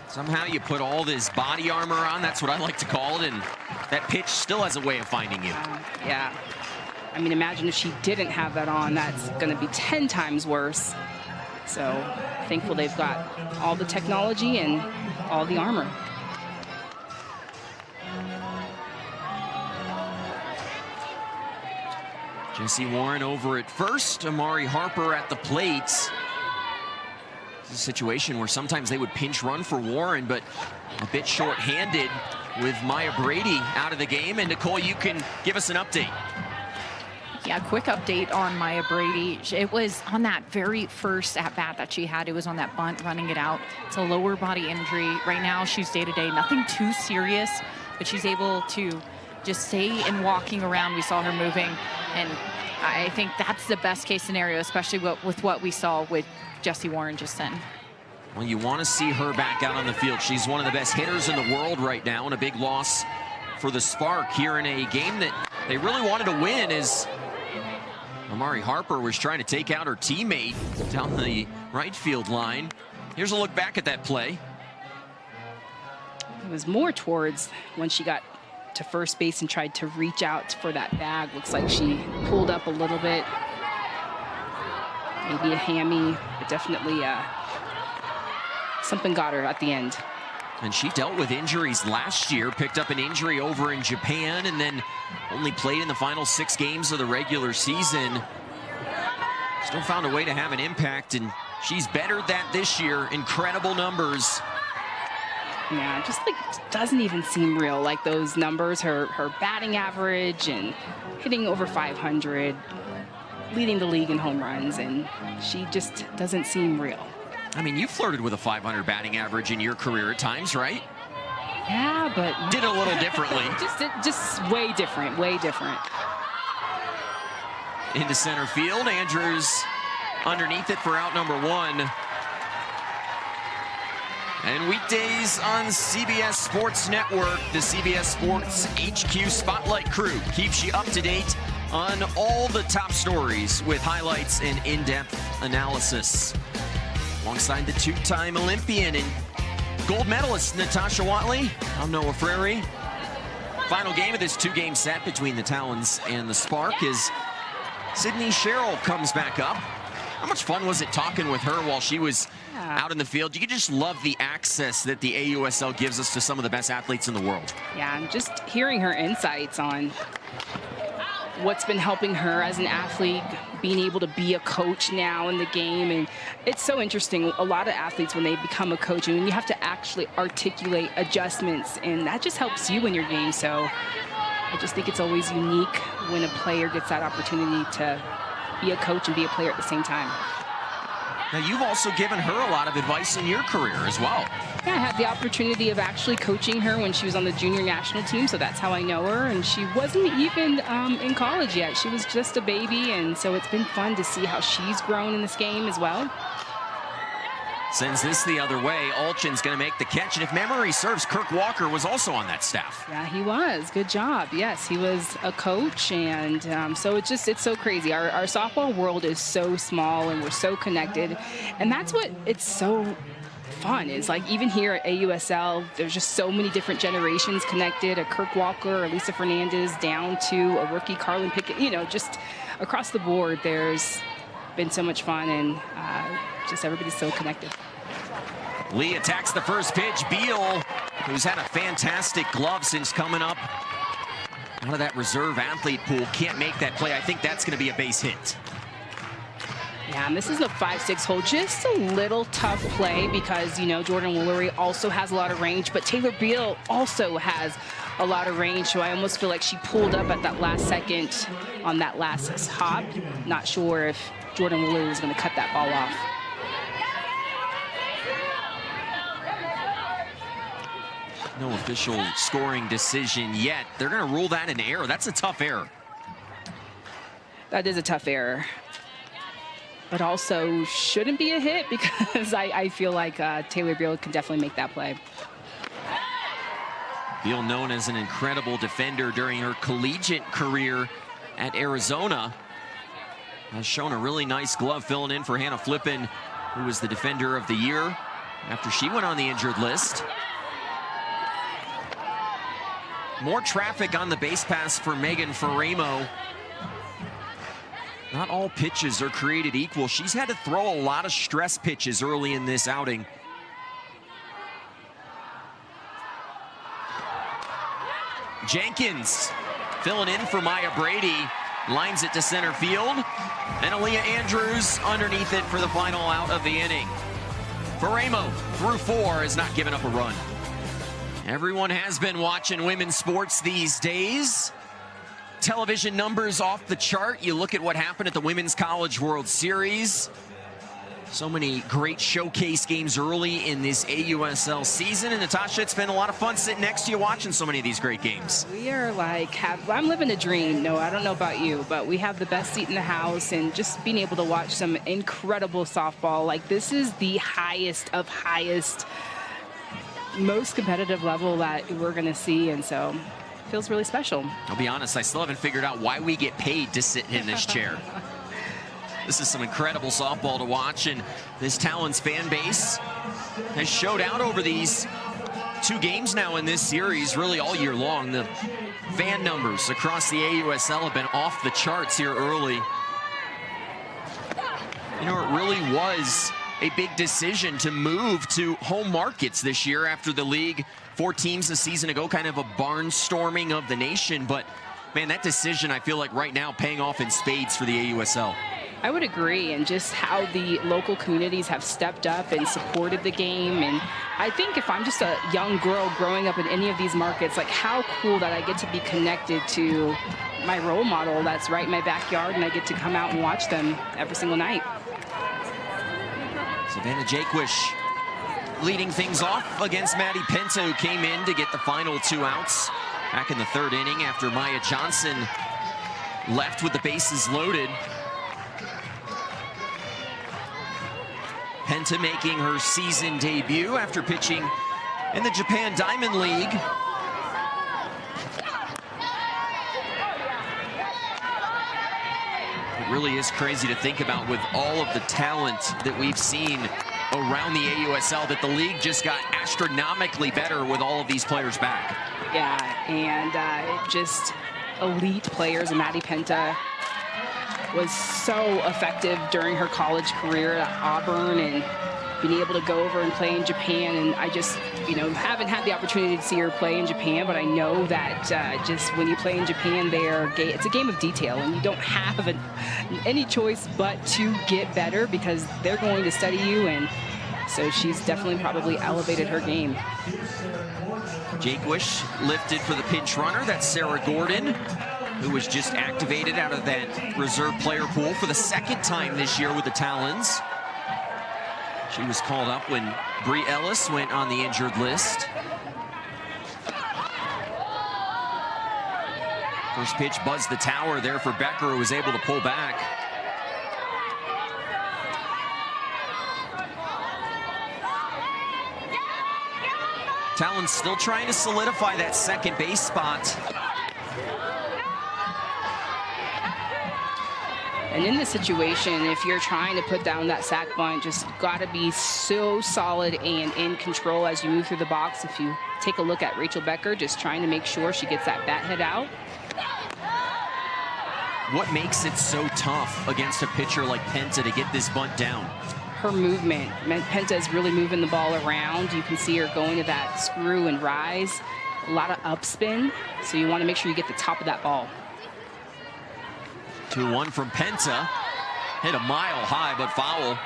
Somehow you put all this body armor on, that's what I like to call it, and that pitch still has a way of finding you. Yeah. I mean, imagine if she didn't have that on, that's going to be 10 times worse. So thankful they've got all the technology and all the armor. Jessi Warren over at first, Amari Harper at the plate. It's a situation where sometimes they would pinch run for Warren, but a bit short-handed with Maya Brady out of the game. And Nicole, you can give us an update. Yeah, quick update on Maya Brady. It was on that very first at-bat that she had. It was on that bunt, running it out. It's a lower body injury. Right now, she's day-to-day. Nothing too serious, but she's able to just stay and walking around. We saw her moving, and I think that's the best-case scenario, especially with what we saw with Jessi Warren just then. Well, you want to see her back out on the field. She's one of the best hitters in the world right now, and a big loss for the Spark here in a game that they really wanted to win, as Amari Harper was trying to take out her teammate down the right field line. Here's a look back at that play. It was more towards when she got to first base and tried to reach out for that bag. Looks like she pulled up a little bit. Maybe a hammy, but definitely something got her at the end. And she dealt with injuries last year, picked up an injury over in Japan, and then only played in the final 6 games of the regular season. Still found a way to have an impact, and she's bettered that this year. Incredible numbers. Yeah, just like doesn't even seem real, like those numbers, her batting average and hitting over 500, leading the league in home runs, and she just doesn't seem real. I mean, you flirted with a 500 batting average in your career at times, right? Yeah, but did it a little differently. just way different, way different. Into center field, Andrews underneath it for out number 1. And weekdays on CBS Sports Network, the CBS Sports HQ Spotlight crew keeps you up to date on all the top stories with highlights and in-depth analysis. Alongside the 2-time Olympian and gold medalist Natasha Watley, I'm Noah Frary. Final game of this 2-game set between the Talons and the Spark is Sydney Sherrill comes back up. How much fun was it talking with her while she was out in the field? You just love the access that the AUSL gives us to some of the best athletes in the world. Yeah, and just hearing her insights on what's been helping her as an athlete, being able to be a coach now in the game. And it's so interesting. A lot of athletes, when they become a coach, and you have to actually articulate adjustments, and that just helps you in your game. So I just think it's always unique when a player gets that opportunity to be a coach and be a player at the same time. Now, you've also given her a lot of advice in your career as well. Yeah, I had the opportunity of actually coaching her when she was on the junior national team, so that's how I know her. And she wasn't even in college yet. She was just a baby, and so it's been fun to see how she's grown in this game as well. Sends this the other way. Allchin's going to make the catch, and if memory serves, Kirk Walker was also on that staff. Yeah, he was. Good job. Yes, he was a coach, and so it's so crazy. Our softball world is so small, and we're so connected, and that's what it's so fun is. Like, even here at AUSL, there's just so many different generations connected. A Kirk Walker, a Lisa Fernandez, down to a rookie Carlin Pickett. You know, just across the board, there's been so much fun, and just everybody's so connected. Lee attacks the first pitch. Beal, who's had a fantastic glove since coming up out of that reserve athlete pool, can't make that play. I think that's going to be a base hit. Yeah, and this is a 5-6 hole, just a little tough play because, you know, Jordan Woolery also has a lot of range, but Taylor Beal also has a lot of range, so I almost feel like she pulled up at that last second on that last hop. Not sure if Jordan Woolery was going to cut that ball off. No official scoring decision yet. They're going to rule that an error. That's a tough error. That is a tough error. But also shouldn't be a hit because I feel like Taylor Beal can definitely make that play. Beal, known as an incredible defender during her collegiate career at Arizona, has shown a really nice glove filling in for Hannah Flippen, who was the defender of the year after she went on the injured list. More traffic on the base pass for Megan Faraimo. Not all pitches are created equal. She's had to throw a lot of stress pitches early in this outing. Jenkins filling in for Maya Brady. Lines it to center field. And Aliyah Andrews underneath it for the final out of the inning. Faraimo through 4 has not given up a run. Everyone has been watching women's sports these days. Television numbers off the chart. You look at what happened at the Women's College World Series. So many great showcase games early in this AUSL season. And Natasha, it's been a lot of fun sitting next to you watching so many of these great games. We are like, I'm living a dream. No, I don't know about you, but we have the best seat in the house, and just being able to watch some incredible softball. Like, this is the highest of highest, most competitive level that we're going to see, and so it feels really special. I'll be honest, I still haven't figured out why we get paid to sit in this chair. This is some incredible softball to watch, and this Talons fan base has showed out over these 2 games now in this series, really all year long. The fan numbers across the AUSL have been off the charts here early. You know, it really was a big decision to move to home markets this year after the league, 4 teams a season ago, kind of a barnstorming of the nation. But man, that decision, I feel like right now paying off in spades for the AUSL. I would agree, and just how the local communities have stepped up and supported the game. And I think if I'm just a young girl growing up in any of these markets, like, how cool that I get to be connected to my role model that's right in my backyard, and I get to come out and watch them every single night. Savannah Jaquish leading things off against Maddie Penta, who came in to get the final 2 outs back in the 3rd inning after Maya Johnson left with the bases loaded. Penta making her season debut after pitching in the Japan Diamond League. It really is crazy to think about, with all of the talent that we've seen around the AUSL, that the league just got astronomically better with all of these players back. Yeah, and just elite players. And Maddie Penta was so effective during her college career at Auburn, and being able to go over and play in Japan. And I just, haven't had the opportunity to see her play in Japan, but I know that just when you play in Japan, it's a game of detail, and you don't have any choice but to get better because they're going to study you. And so she's definitely probably elevated her game. 𝐤𝐢𝐲 lifted for the pinch runner. That's Sarah Gordon, who was just activated out of that reserve player pool for the second time this year with the Talons. She was called up when Bri Ellis went on the injured list. First pitch buzzed the tower there for Becker, who was able to pull back. Talons still trying to solidify that second base spot. And in this situation, if you're trying to put down that sac bunt, just got to be so solid and in control as you move through the box. If you take a look at Rachel Becker, just trying to make sure she gets that bat head out. What makes it so tough against a pitcher like Penta to get this bunt down? Her movement. Penta is really moving the ball around. You can see her going to that screw and rise. A lot of upspin. So you want to make sure you get the top of that ball. 2-1 from Penta. Hit a mile high, but foul.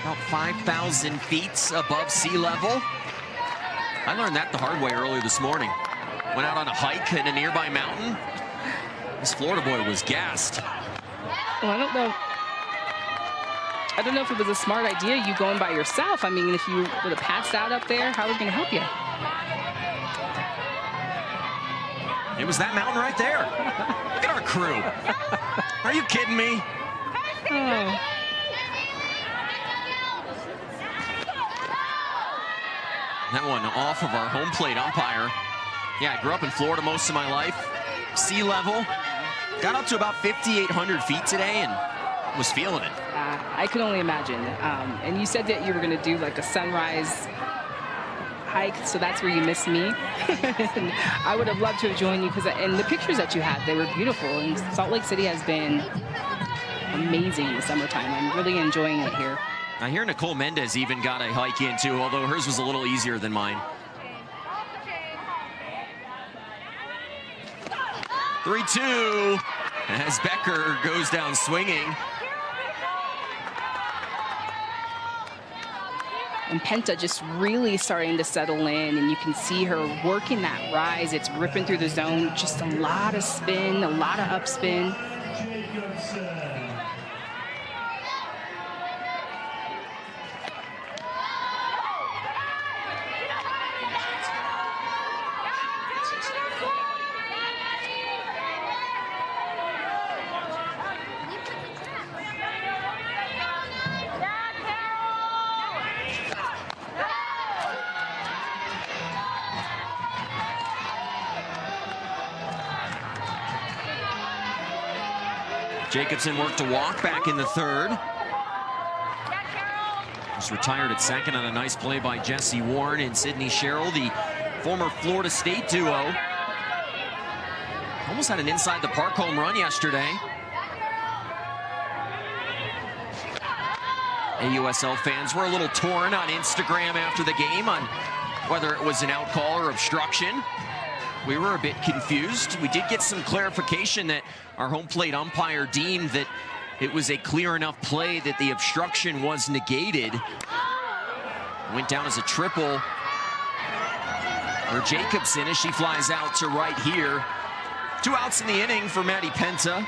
About 5,000 feet above sea level. I learned that the hard way earlier this morning. Went out on a hike in a nearby mountain. This Florida boy was gassed. Well, I don't know if it was a smart idea, you going by yourself. I mean, if you would have passed out up there, how are we going to help you? It was that mountain right there. Look at our crew. Are you kidding me? Oh. That one off of our home plate umpire. Yeah, I grew up in Florida most of my life. Sea level. Got up to about 5,800 feet today and was feeling it. I could only imagine. And you said that you were going to do like a sunrise hike, so that's where you missed me. I would have loved to have joined you and the pictures that you had, they were beautiful. And Salt Lake City has been amazing in the summertime. I'm really enjoying it here. I hear Nicole Mendez even got a hike in too, although hers was a little easier than mine. 3-2 as Becker goes down swinging. And Penta just really starting to settle in, and you can see her working that rise. It's ripping through the zone, just a lot of spin, a lot of upspin. Jacobson worked to walk back in the third. Just retired at second on a nice play by Jessi Warren and Sydney Sherrill, the former Florida State duo. Almost had an inside the park home run yesterday. AUSL fans were a little torn on Instagram after the game on whether it was an out call or obstruction. We were a bit confused. We did get some clarification that our home plate umpire deemed that it was a clear enough play that the obstruction was negated. Went down as a triple for Jacobson as she flies out to right here. 2 outs in the inning for Maddie Penta.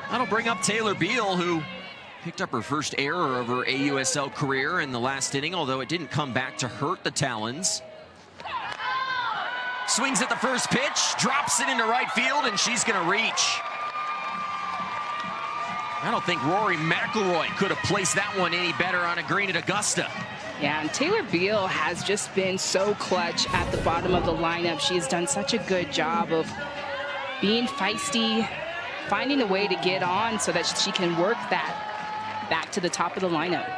That'll bring up Taylor Beal, who picked up her first error of her AUSL career in the last inning, although it didn't come back to hurt the Talons. Swings at the first pitch, drops it into right field, and she's going to reach. I don't think Rory McIlroy could have placed that one any better on a green at Augusta. Yeah, and Taylor Beal has just been so clutch at the bottom of the lineup. She has done such a good job of being feisty, finding a way to get on so that she can work that back to the top of the lineup.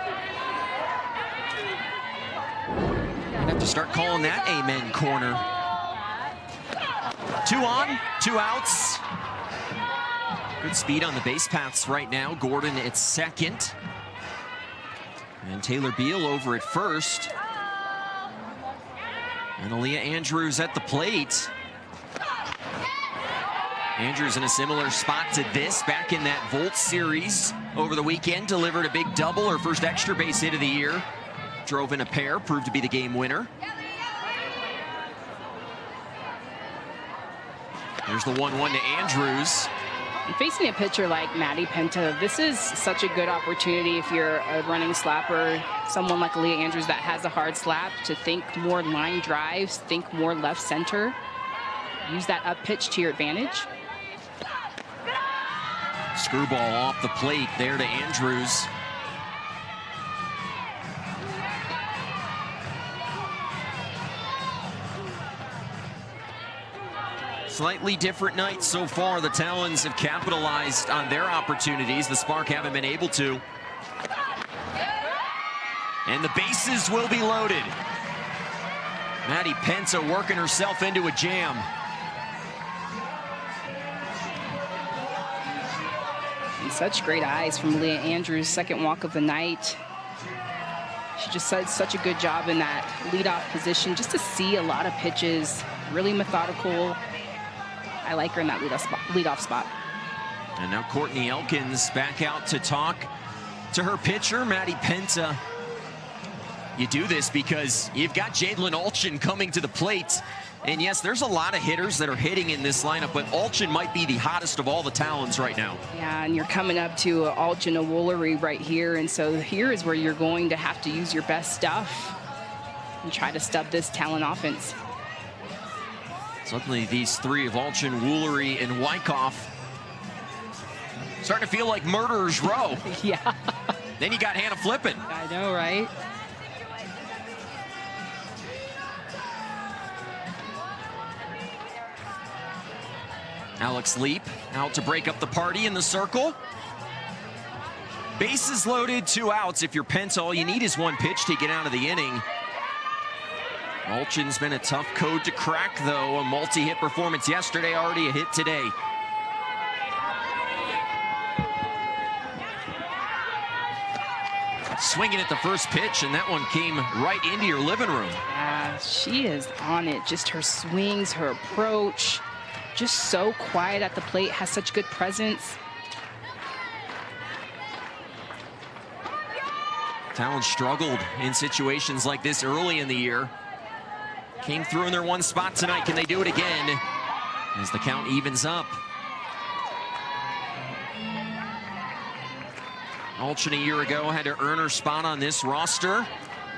I'd have to start calling that amen corner. 2 on, 2 outs. Good speed on the base paths right now. Gordon at second. And Taylor Beal over at first. And Aliyah Andrews at the plate. Andrews in a similar spot to this, back in that Volt series over the weekend. Delivered a big double, her first extra base hit of the year. Drove in a pair, proved to be the game winner. There's the 1-1 to Andrews. And facing a pitcher like Maddie Penta, this is such a good opportunity if you're a running slapper, someone like Aliyah Andrews that has a hard slap, to think more line drives, think more left center, use that up pitch to your advantage. Screwball off the plate there to Andrews. Slightly different night so far. The Talons have capitalized on their opportunities. The Spark haven't been able to. And the bases will be loaded. Maddie Penta working herself into a jam. And such great eyes from Aliyah Andrews, second walk of the night. She just did such a good job in that leadoff position, just to see a lot of pitches, really methodical. I like her in that leadoff spot. And now Courtney Elkins back out to talk to her pitcher, Maddie Penta. You do this because you've got Jadelyn Allchin coming to the plate. And yes, there's a lot of hitters that are hitting in this lineup, but Allchin might be the hottest of all the Talons right now. Yeah, and you're coming up to Allchin Woolery right here. And so here is where you're going to have to use your best stuff and try to stub this Talon offense. Suddenly these three of Allchin, Woolery, and Wyckoff starting to feel like murderer's row. Yeah. Then you got Hannah Flippin. I know, right? Alex Leap out to break up the party in the circle. Bases loaded, 2 outs. If you're Penta, all you need is 1 pitch to get out of the inning. Allchin's been a tough code to crack, though. A multi-hit performance yesterday, already a hit today. Swinging at the first pitch, and that one came right into your living room. Yeah, she is on it. Just her swings, her approach, just so quiet at the plate, has such good presence. Talon struggled in situations like this early in the year. Came through in their one spot tonight. Can they do it again as the count evens up? Allchin a year ago had to earn her spot on this roster,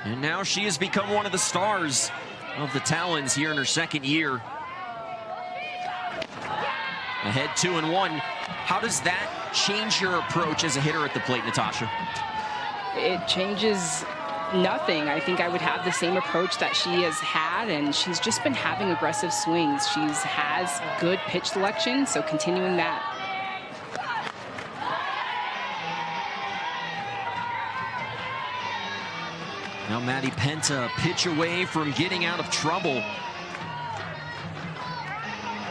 and now she has become one of the stars of the Talons here in her second year. Ahead 2-1. How does that change your approach as a hitter at the plate, Natasha? It changes nothing. I think I would have the same approach that she has had, and she's just been having aggressive swings. She has good pitch selection, so continuing that. Now Maddie Penta, pitch away from getting out of trouble.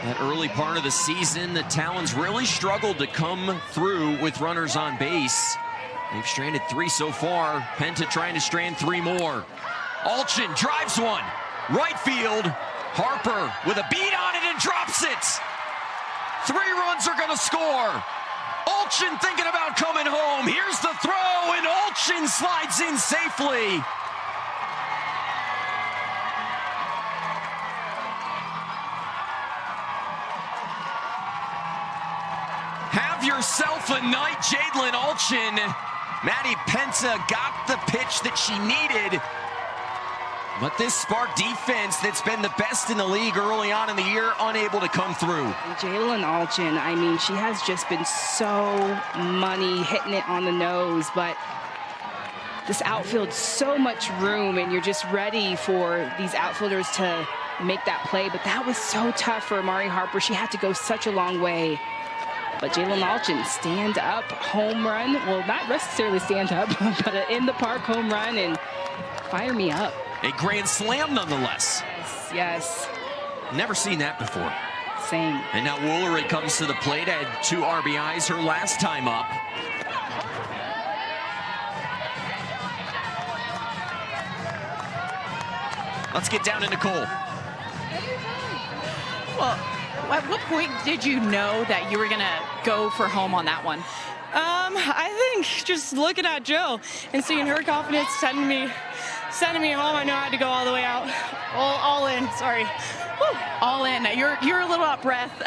That early part of the season, the Talons really struggled to come through with runners on base. They've stranded 3 so far. Penta trying to strand 3 more. Allchin drives one. Right field. Harper with a beat on it and drops it. 3 runs are going to score. Allchin thinking about coming home. Here's the throw, and Allchin slides in safely. Have yourself a night, Jadelyn Allchin. Maddie Penta got the pitch that she needed. But this Spark defense that's been the best in the league early on in the year, unable to come through. Jadelyn Allchin, I mean, she has just been so money, hitting it on the nose, but this outfield, so much room, and you're just ready for these outfielders to make that play. But that was so tough for Amari Harper. She had to go such a long way. But Jadelyn Allchin, stand-up home run. Well, not necessarily stand-up, but an in-the-park home run, and fire me up. A grand slam nonetheless. Yes, yes. Never seen that before. Same. And now Woolery comes to the plate, had 2 RBIs her last time up. Let's get down to Nicole. Well, at what point did you know that you were going to go for home on that one? I think just looking at Jill and seeing her confidence sending me home, I know I had to go all the way out, all in. Sorry. Woo, all in. You're a little out of breath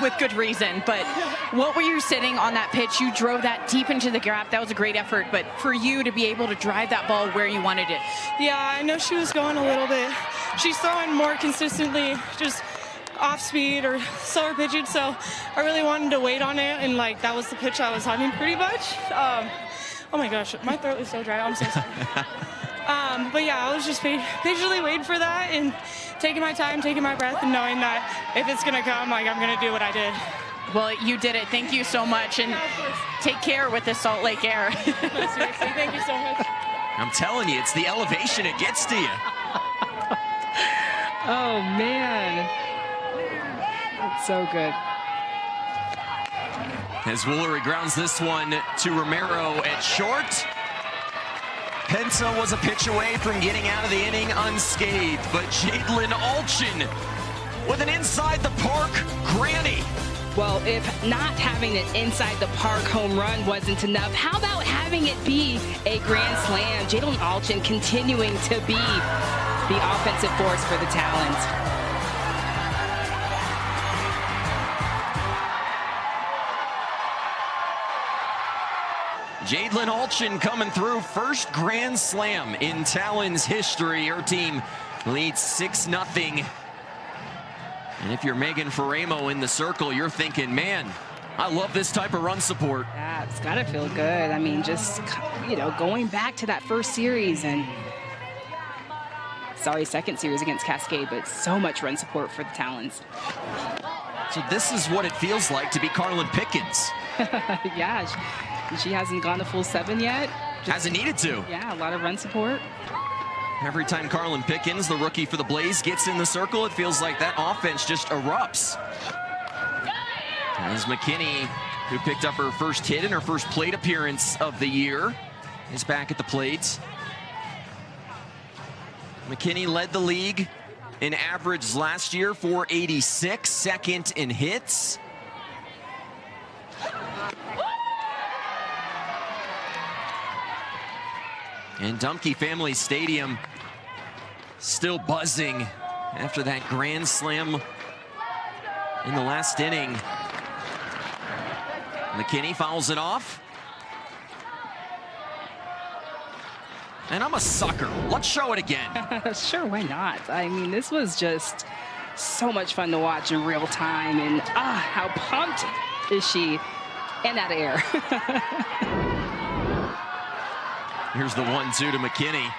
with good reason, but what were you sitting on that pitch? You drove that deep into the gap. That was a great effort, but for you to be able to drive that ball where you wanted it. Yeah, I know she was going a little bit. She's throwing more consistently, just off speed or slower pitching, so I really wanted to wait on it, and like that was the pitch I was hunting pretty much. Oh my gosh, my throat is so dry. I'm so sorry. But yeah, I was just patiently waiting for that and taking my time, taking my breath, and knowing that if it's gonna come, like I'm gonna do what I did. Well, you did it. Thank you so much, and take care with the Salt Lake air. No, seriously, thank you so much. I'm telling you, it's the elevation it gets to you. Oh, man. That's so good. As Woolery grounds this one to Romero at short. Pensa was a pitch away from getting out of the inning unscathed, but Jadelyn Allchin with an inside the park granny. Well, if not having an inside the park home run wasn't enough, how about having it be a grand slam? Jadelyn Allchin continuing to be the offensive force for the Talons. Jadelyn Allchin coming through, first grand slam in Talons history. Her team leads 6-0. And if you're Megan Faraimo in the circle, you're thinking, man, I love this type of run support. Yeah, it's got to feel good. I mean, just, you know, going back to that first series and, sorry, second series against Cascade, but so much run support for the Talons. So this is what it feels like to be Carlin Pickens. Yeah, she hasn't gone to full 7 yet. Hasn't needed to. Yeah, a lot of run support. Every time Carlin Pickens, the rookie for the Blaze, gets in the circle, it feels like that offense just erupts. As McKinney, who picked up her first hit in her first plate appearance of the year, is back at the plate. McKinney led the league in average last year, 486, second in hits. And Dumke Family Stadium still buzzing after that grand slam in the last inning. McKinney fouls it off. And I'm a sucker. Let's show it again. Sure, why not? I mean, this was just so much fun to watch in real time. And how pumped is she? And out of air. Here's the 1-2 to McKinney.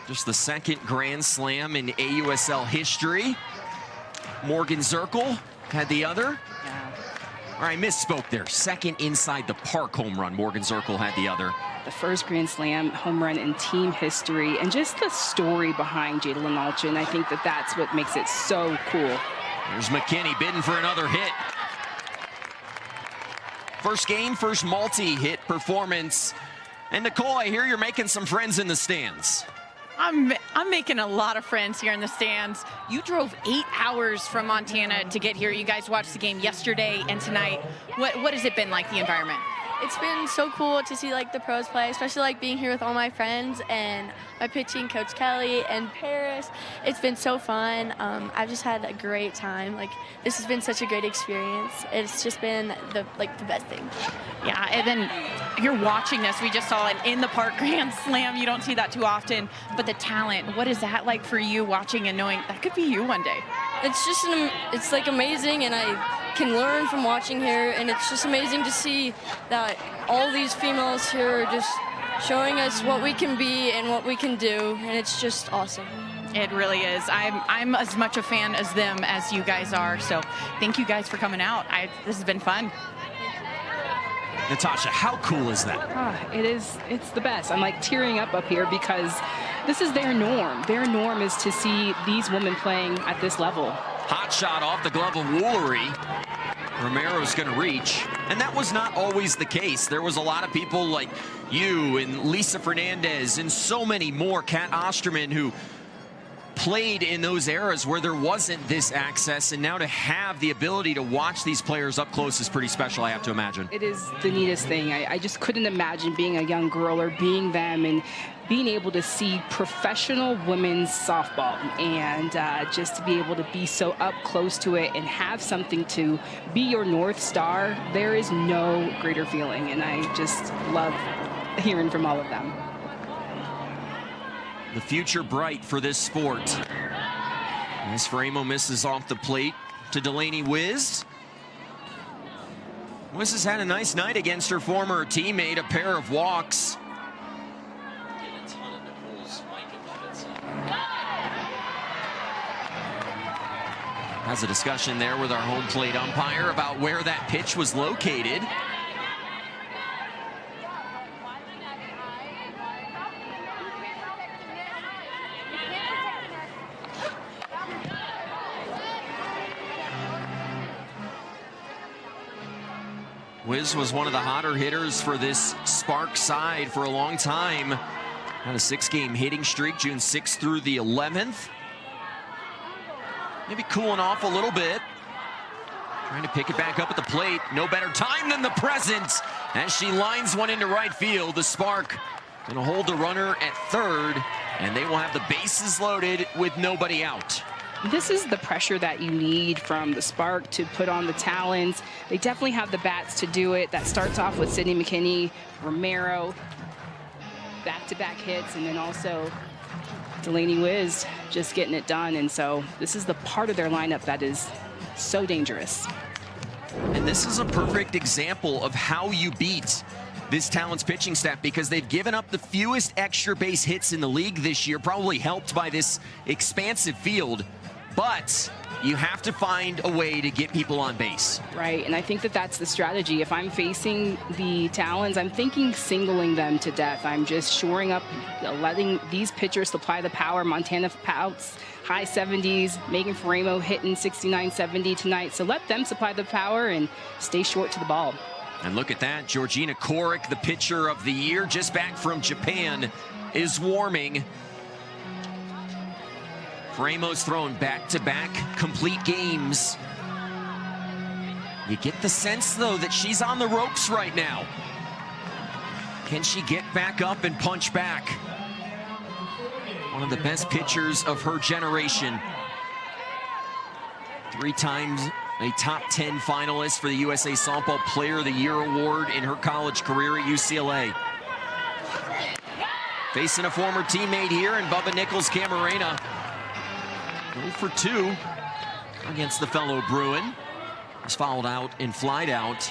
Just the second grand slam in AUSL history. Morgan Zirkle had the other. Yeah. All right, misspoke there. Second inside the park home run. Morgan Zirkle had the other. The first grand slam home run in team history, and just the story behind Jadelyn Allchin. I think that that's what makes it so cool. There's McKinney bidding for another hit. First game, first multi-hit performance. And Nicole, I hear you're making some friends in the stands. I'm making a lot of friends here in the stands. You drove 8 hours from Montana to get here. You guys watched the game yesterday and tonight. What has it been like, the environment? It's been so cool to see like the pros play, especially like being here with all my friends and my pitching coach Kelly and Paris. It's been so fun. I've just had a great time. Like, this has been such a great experience. It's just been the best thing. Yeah, and then you're watching this. We just saw an in the park grand slam. You don't see that too often. But the talent, what is that like for you, watching and knowing that could be you one day? It's just it's like amazing, and I can learn from watching here, and it's just amazing to see that all these females here are just showing us what we can be and what we can do, and it's just awesome. It really is. I'm as much a fan as them as you guys are. So thank you guys for coming out. This has been fun. Natasha, how cool is that? It's the best. I'm like tearing up here because this is their norm. Their norm is to see these women playing at this level. Hot shot off the glove of Woolery. Romero's going to reach, and that was not always the case. There was a lot of people like you and Lisa Fernandez and so many more, Kat Osterman, who played in those eras where there wasn't this access, and now to have the ability to watch these players up close is pretty special, I have to imagine. It is the neatest thing. I just couldn't imagine being a young girl or being them and being able to see professional women's softball and just to be able to be so up close to it and have something to be your North Star. There is no greater feeling, and I just love hearing from all of them. The future bright for this sport. As 𝐕𝐺 misses off the plate to Delaney 𝐻𝐻𝐻𝐻. 𝐻𝐻𝐻𝐻 has had a nice night against her former teammate, a pair of walks. Has a discussion there with our home plate umpire about where that pitch was located. 𝐻𝐻𝐻𝐻 was one of the hotter hitters for this Spark side for a long time. Had a 6-game hitting streak, June 6th through the 11th. Maybe cooling off a little bit. Trying to pick it back up at the plate. No better time than the present as she lines one into right field. The Spark going to hold the runner at third, and they will have the bases loaded with nobody out. This is the pressure that you need from the Spark to put on the Talons. They definitely have the bats to do it. That starts off with Sydney McKinney, Romero, back-to-back hits, and then also Delaney 𝐻𝐻𝐻𝐻 just getting it done. And so this is the part of their lineup that is so dangerous. And this is a perfect example of how you beat this Talons pitching staff, because they've given up the fewest extra base hits in the league this year, probably helped by this expansive field. But you have to find a way to get people on base. Right, and I think that that's the strategy. If I'm facing the Talons, I'm thinking singling them to death. I'm just shoring up, letting these pitchers supply the power. Montana Pouts, high 70s. Megan 𝐕𝐺 hitting 69, 70 tonight. So let them supply the power and stay short to the ball. And look at that, Georgina Korick, the pitcher of the year, just back from Japan, is warming. 𝐕𝐺's thrown back-to-back complete games. You get the sense, though, that she's on the ropes right now. Can she get back up and punch back? One of the best pitchers of her generation. 3 times a top 10 finalist for the USA Softball Player of the Year award in her college career at UCLA. Facing a former teammate here in Bubba Nickles-Ca. 0 for 2 against the fellow Bruin. Was fouled out and flied out.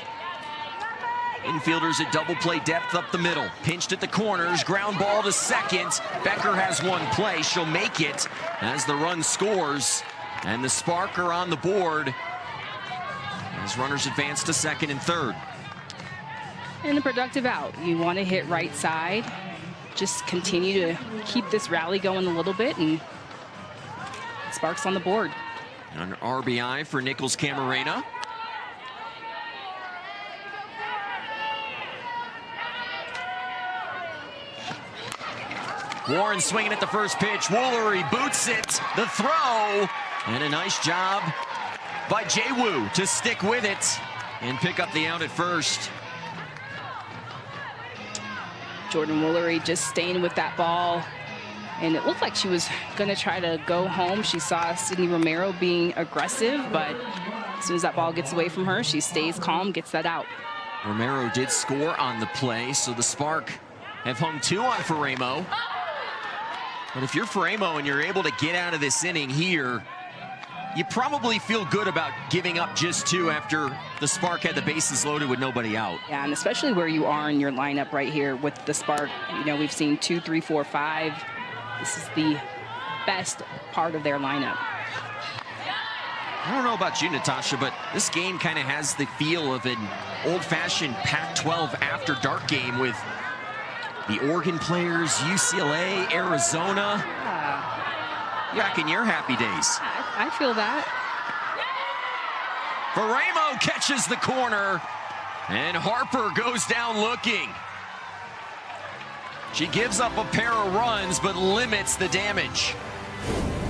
Infielders at double play depth up the middle. Pinched at the corners, ground ball to second. Becker has one play, she'll make it as the run scores. And the Spark are on the board as runners advance to second and third. And a productive out. You want to hit right side. Just continue to keep this rally going a little bit, and Sparks on the board. An RBI for Nickles-Ca. Warren swinging at the first pitch. Woolery boots it. The throw. And a nice job by 𝐬𝐢 to stick with it and pick up the out at first. Jordan Woolery just staying with that ball. And it looked like she was going to try to go home. She saw Sydney Romero being aggressive, but as soon as that ball gets away from her, she stays calm, gets that out. Romero did score on the play, so the Spark have hung 2 on 𝐕𝐺. But if you're 𝐕𝐺 and you're able to get out of this inning here, you probably feel good about giving up just 2 after the Spark had the bases loaded with nobody out. Yeah, and especially where you are in your lineup right here with the Spark. You know, we've seen 2, 3, 4, 5. This is the best part of their lineup. I don't know about you, Natasha, but this game kind of has the feel of an old-fashioned Pac-12 after-dark game with the Oregon players, UCLA, Arizona. Back in your happy days. I feel that. Faraimo catches the corner, and Harper goes down looking. She gives up a pair of runs, but limits the damage.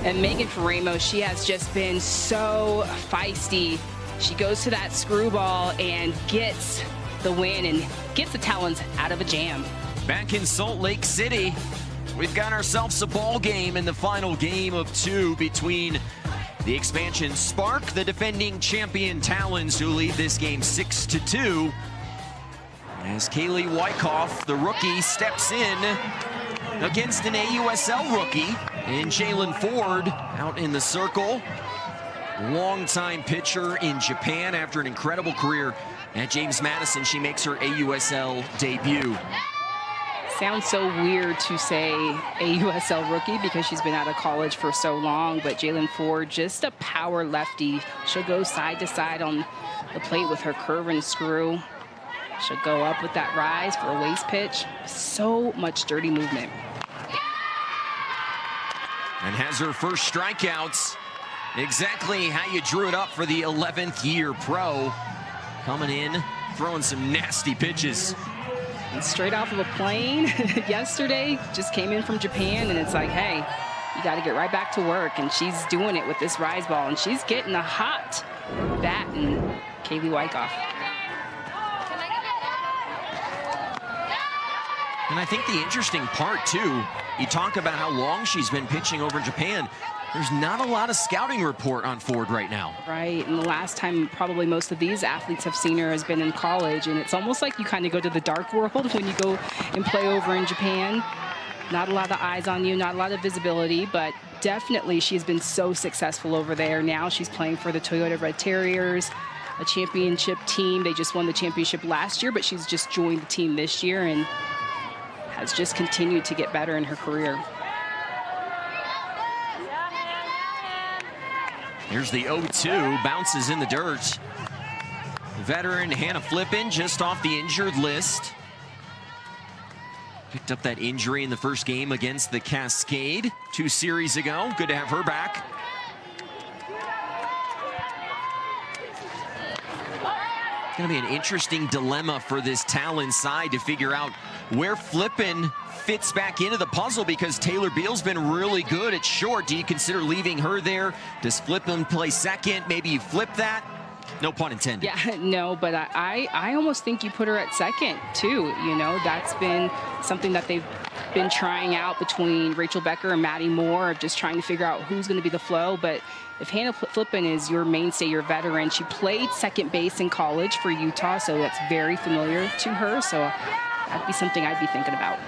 And Megan Faraimo, she has just been so feisty. She goes to that screwball and gets the win and gets the Talons out of a jam. Back in Salt Lake City, we've got ourselves a ball game in the final game of 2 between the expansion Spark, the defending champion Talons, who lead this game 6-2. As Kailey Wyckoff, the rookie, steps in against an AUSL rookie in Jalen Ford out in the circle. Longtime pitcher in Japan after an incredible career at James Madison. She makes her AUSL debut. Sounds so weird to say AUSL rookie because she's been out of college for so long, but Jalen Ford, just a power lefty. She'll go side to side on the plate with her curve and screw. She'll go up with that rise for a waist pitch. So much dirty movement. And has her first strikeouts. Exactly how you drew it up for the 11th year pro. Coming in, throwing some nasty pitches. And straight off of a plane yesterday, just came in from Japan, and it's like, hey, you got to get right back to work. And she's doing it with this rise ball, and she's getting a hot bat in Kailey Wyckoff. And I think the interesting part, too, you talk about how long she's been pitching over in Japan. There's not a lot of scouting report on Ford right now. Right, and the last time probably most of these athletes have seen her has been in college, and it's almost like you kind of go to the dark world when you go and play over in Japan. Not a lot of eyes on you, not a lot of visibility, but definitely she's been so successful over there. Now she's playing for the Toyota Red Terriers, a championship team. They just won the championship last year, but she's just joined the team this year and has just continued to get better in her career. Here's the 0-2, bounces in the dirt. Veteran Hannah Flippen just off the injured list. Picked up that injury in the first game against the Cascade 2 series ago. Good to have her back. It's going to be an interesting dilemma for this Talon side to figure out where Flippen fits back into the puzzle, because Taylor Beal's been really good at short. Do you consider leaving her there? Does Flippen play second? Maybe you flip that? No pun intended. Yeah, no, but I almost think you put her at second, too. You know, that's been something that they've been trying out between Rachel Becker and Maddie Moore, of just trying to figure out who's going to be the flow. But if Hannah Flippen is your mainstay, your veteran, she played second base in college for Utah, so that's very familiar to her. So that'd be something I'd be thinking about.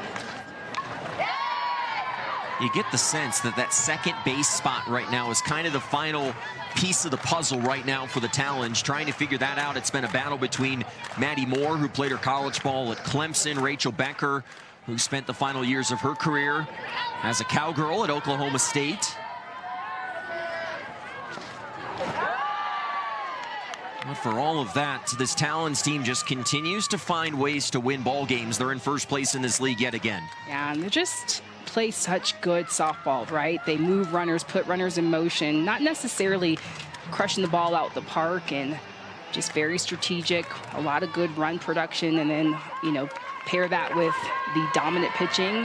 You get the sense that that second base spot right now is kind of the final piece of the puzzle right now for the Talons, trying to figure that out. It's been a battle between Maddie Moore, who played her college ball at Clemson, Rachel Becker, who spent the final years of her career as a Cowgirl at Oklahoma State. But for all of that, this Talons team just continues to find ways to win ball games. They're in first place in this league yet again. Yeah, and they're just play such good softball, right? They move runners, put runners in motion, not necessarily crushing the ball out the park, and just very strategic, a lot of good run production, and then, you know, pair that with the dominant pitching,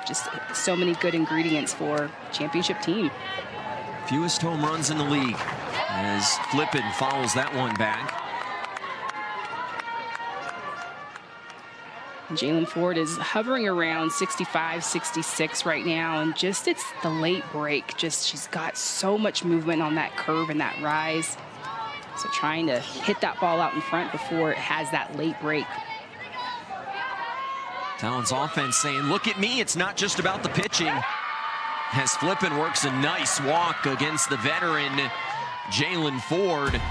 just so many good ingredients for a championship team. Fewest home runs in the league as Flippen follows that one back. Jalen Ford is hovering around 65, 66 right now, and just it's the late break. Just she's got so much movement on that curve and that rise. So trying to hit that ball out in front before it has that late break. Talons offense saying, look at me, it's not just about the pitching. As Flippen works a nice walk against the veteran Jalen Ford.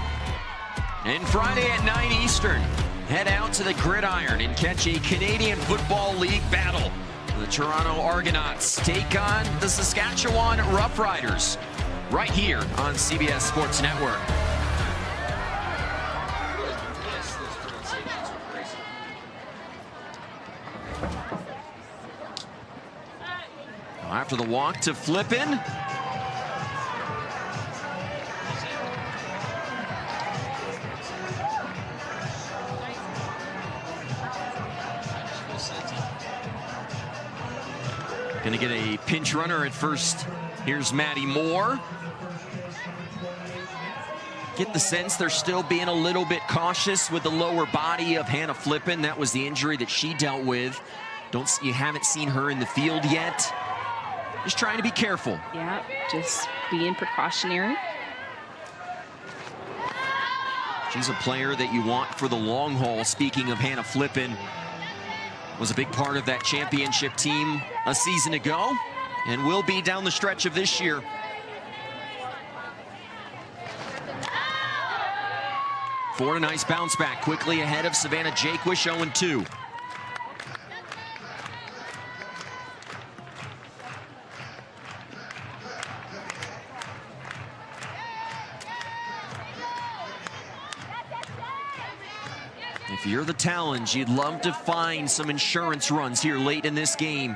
And Friday at 9 Eastern, head out to the gridiron and catch a Canadian Football League battle The Toronto Argonauts take on the Saskatchewan Roughriders right here on CBS Sports Network. After the walk to Flippin. Gonna get a pinch runner at first. Here's Maddie Moore. Get the sense they're still being a little bit cautious with the lower body of Hannah Flippin. That was the injury that she dealt with. You haven't seen her in the field yet. Just trying to be careful. Yeah, just being precautionary. She's a player that you want for the long haul. Speaking of Hannah Flippin, was a big part of that championship team a season ago and will be down the stretch of this year. For a nice bounce back, quickly ahead of Savannah Jaquesh, 0-2. If you're the Talons, you'd love to find some insurance runs here late in this game.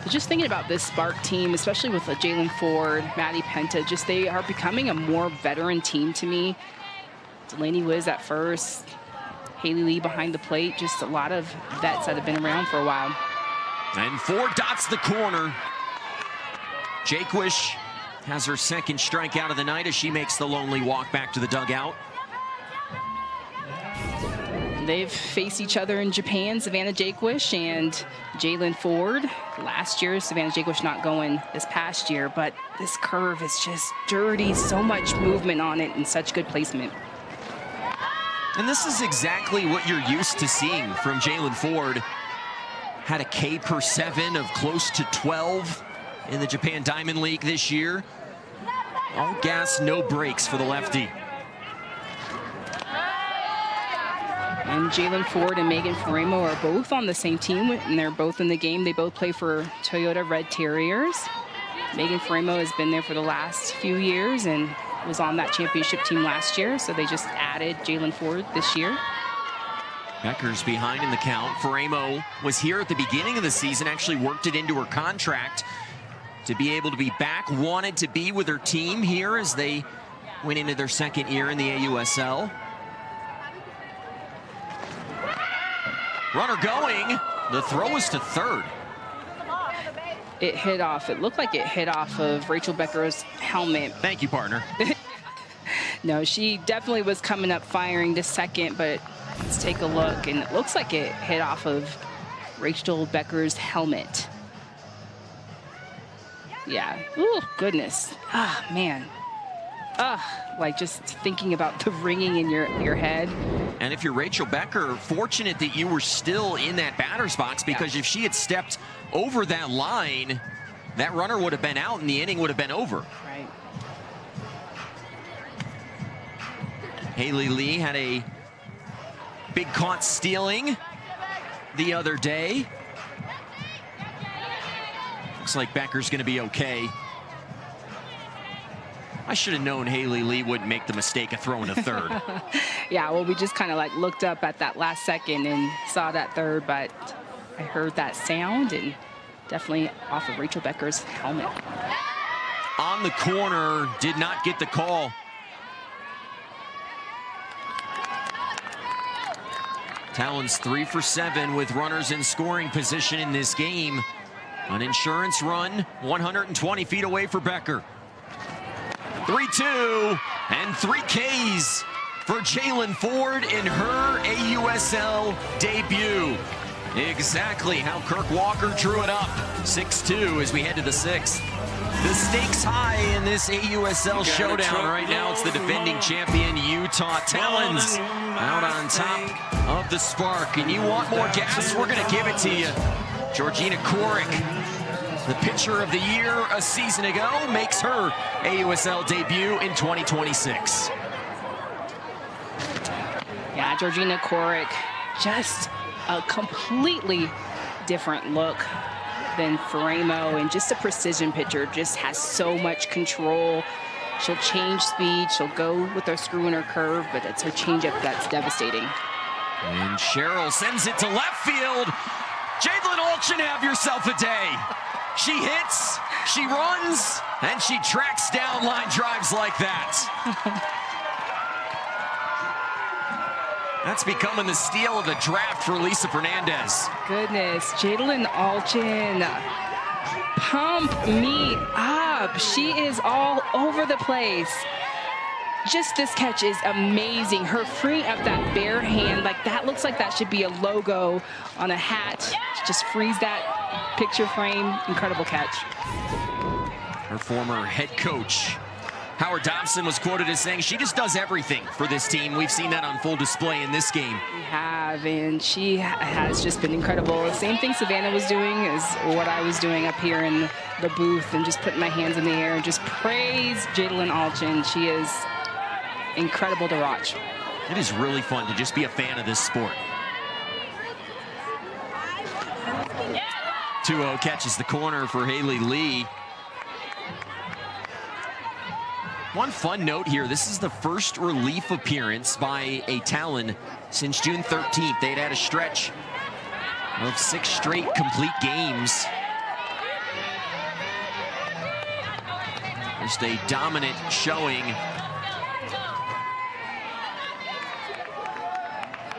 Just thinking about this Spark team, especially with Jadelyn Ford, Maddie Penta, just they are becoming a more veteran team to me. Delaney Wiz at first, Haley Lee behind the plate, just a lot of vets that have been around for a while. And Ford dots the corner. Jaquesh has her second strikeout of the night as she makes the lonely walk back to the dugout. They've faced each other in Japan, Savannah Jaquesh and Jadelyn Ford. Last year, Savannah Jaquesh not going this past year, but this curve is just dirty, so much movement on it and such good placement. And this is exactly what you're used to seeing from Jadelyn Ford. Had a K per 7 of close to 12 in the Japan Diamond League this year. All gas, no brakes for the lefty. And Jadelyn Ford and Megan Faremo are both on the same team, and they're both in the game. They both play for Toyota Red Terriers. Megan Faremo has been there for the last few years and was on that championship team last year, so they just added Jadelyn Ford this year. Becker's behind in the count. Faremo was here at the beginning of the season, actually worked it into her contract to be able to be back, wanted to be with her team here as they went into their second year in the AUSL. Runner going, the throw is to third. It hit off, it looked like it hit off of Rachel Becker's helmet. Thank you, partner. No, she definitely was coming up firing to second, but let's take a look, and it looks like it hit off of Rachel Becker's helmet. Yeah, ooh, goodness. Ah, man. Like just thinking about the ringing in your head. And if you're Rachel Becker, fortunate that you were still in that batter's box, because if she had stepped over that line, that runner would have been out and the inning would have been over. Right. Haley Lee had a big caught stealing the other day. Looks like Becker's going to be okay. I should have known Haley Lee wouldn't make the mistake of throwing to third. Yeah, well, we just kind of like looked up at that last second and saw that third, but I heard that sound and definitely off of Rachel Becker's helmet. On the corner, did not get the call. Talons 3 for 7 with runners in scoring position in this game. An insurance run, 120 feet away for Becker. 3-2 and 3 Ks for Jadelyn Ford in her AUSL debut. Exactly how Kirk Walker drew it up. 6-2 as we head to the 6th. The stakes high in this AUSL showdown right now. It's the defending champion Utah Talons out on top of the Spark. And you want more gas? We're going to give it to you. Georgina Korick the pitcher of the year a season ago, makes her AUSL debut in 2026. Yeah, Georgina Corrick, just a completely different look than Faraimo, and just a precision pitcher, just has so much control. She'll change speed, she'll go with her screw and her curve, but it's her changeup that's devastating. And Sherrill sends it to left field. Jadelyn Allchin, have yourself a day. She hits, she runs, and she tracks down line drives like that. That's becoming the steal of the draft for Lisa Fernandez. Goodness, Jadelyn Allchin, pump me up. She is all over the place. Just this catch is amazing. Her freeing up that bare hand, like that looks like that should be a logo on a hat. Just freeze that picture frame. Incredible catch. Her former head coach, Howard Dobson, was quoted as saying she just does everything for this team. We've seen that on full display in this game. We have, and she has just been incredible. The same thing Savannah was doing is what I was doing up here in the booth, and just putting my hands in the air and just praise Jadelyn Allchin. She is incredible to watch. It is really fun to just be a fan of this sport. 2-0 catches the corner for Haley Lee. One fun note here, this is the first relief appearance by a Talon since June 13th. They'd had a stretch of 6 straight complete games. Just a dominant showing.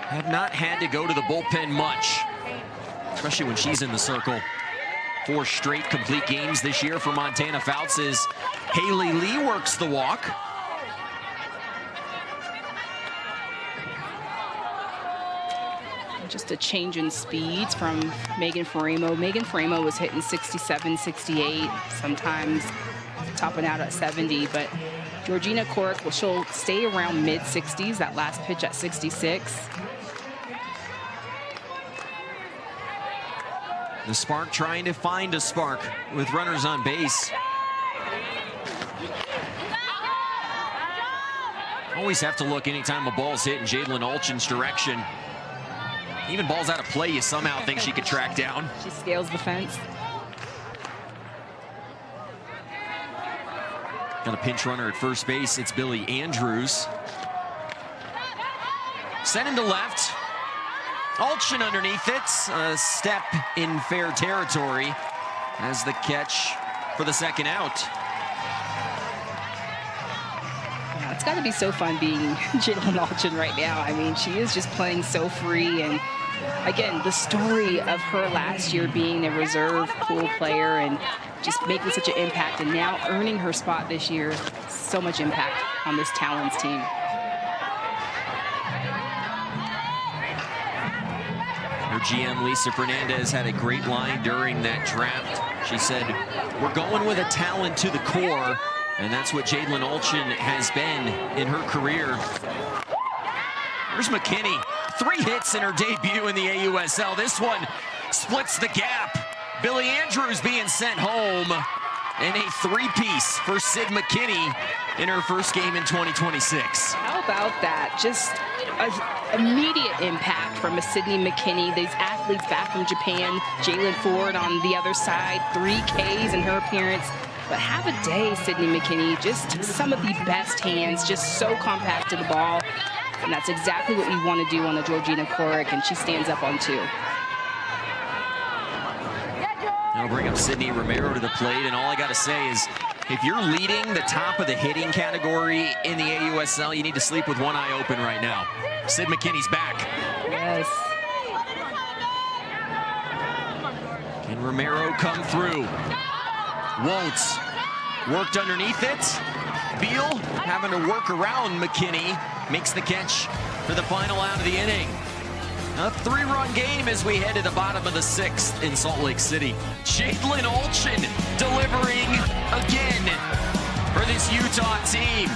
Have not had to go to the bullpen much, especially when she's in the circle. 4 straight complete games this year for Montana Fouts as Haley Lee works the walk. Just a change in speeds from Megan Faraimo. Megan Faraimo was hitting 67, 68, sometimes topping out at 70, but Georgina Corrick, well, she'll stay around mid-60s, that last pitch at 66. The Spark trying to find a spark with runners on base. Always have to look anytime a ball's hit in Jadelyn Allchin's direction. Even balls out of play, you somehow think she could track down. She scales the fence. Got a pinch runner at first base. It's Aliyah Andrews. Sent him to left. Allchin underneath it. A step in fair territory as the catch for the second out. Yeah, it's got to be so fun being Jadelyn Allchin right now. I mean, she is just playing so free. And again, the story of her last year being a reserve pool player and just making such an impact, and now earning her spot this year. So much impact on this Talons team. Her GM, Lisa Fernandez, had a great line during that draft. She said, we're going with a talent to the core, and that's what Jadelyn Allchin has been in her career. Here's McKinney, 3 hits in her debut in the AUSL. This one splits the gap. Aliyah Andrews being sent home, and a 3-piece for Sydney McKinney in her first game in 2026. How about that? Just an immediate impact from a Sydney McKinney. These athletes back from Japan. Jalen Ford on the other side, 3 Ks in her appearance. But have a day, Sydney McKinney. Just some of the best hands, just so compact to the ball. And that's exactly what we want to do on the Georgina Corrick, and she stands up on 2. I'll bring up Sydney Romero to the plate, and all I got to say is, if you're leading the top of the hitting category in the AUSL, you need to sleep with one eye open right now. Sid McKinney's back. Yes. Can Romero come through? Won't. Worked underneath it. Beal having to work around McKinney. Makes the catch for the final out of the inning. A 3-run game as we head to the bottom of the 6th in Salt Lake City. Jadelyn Allchin delivering again for this Utah team.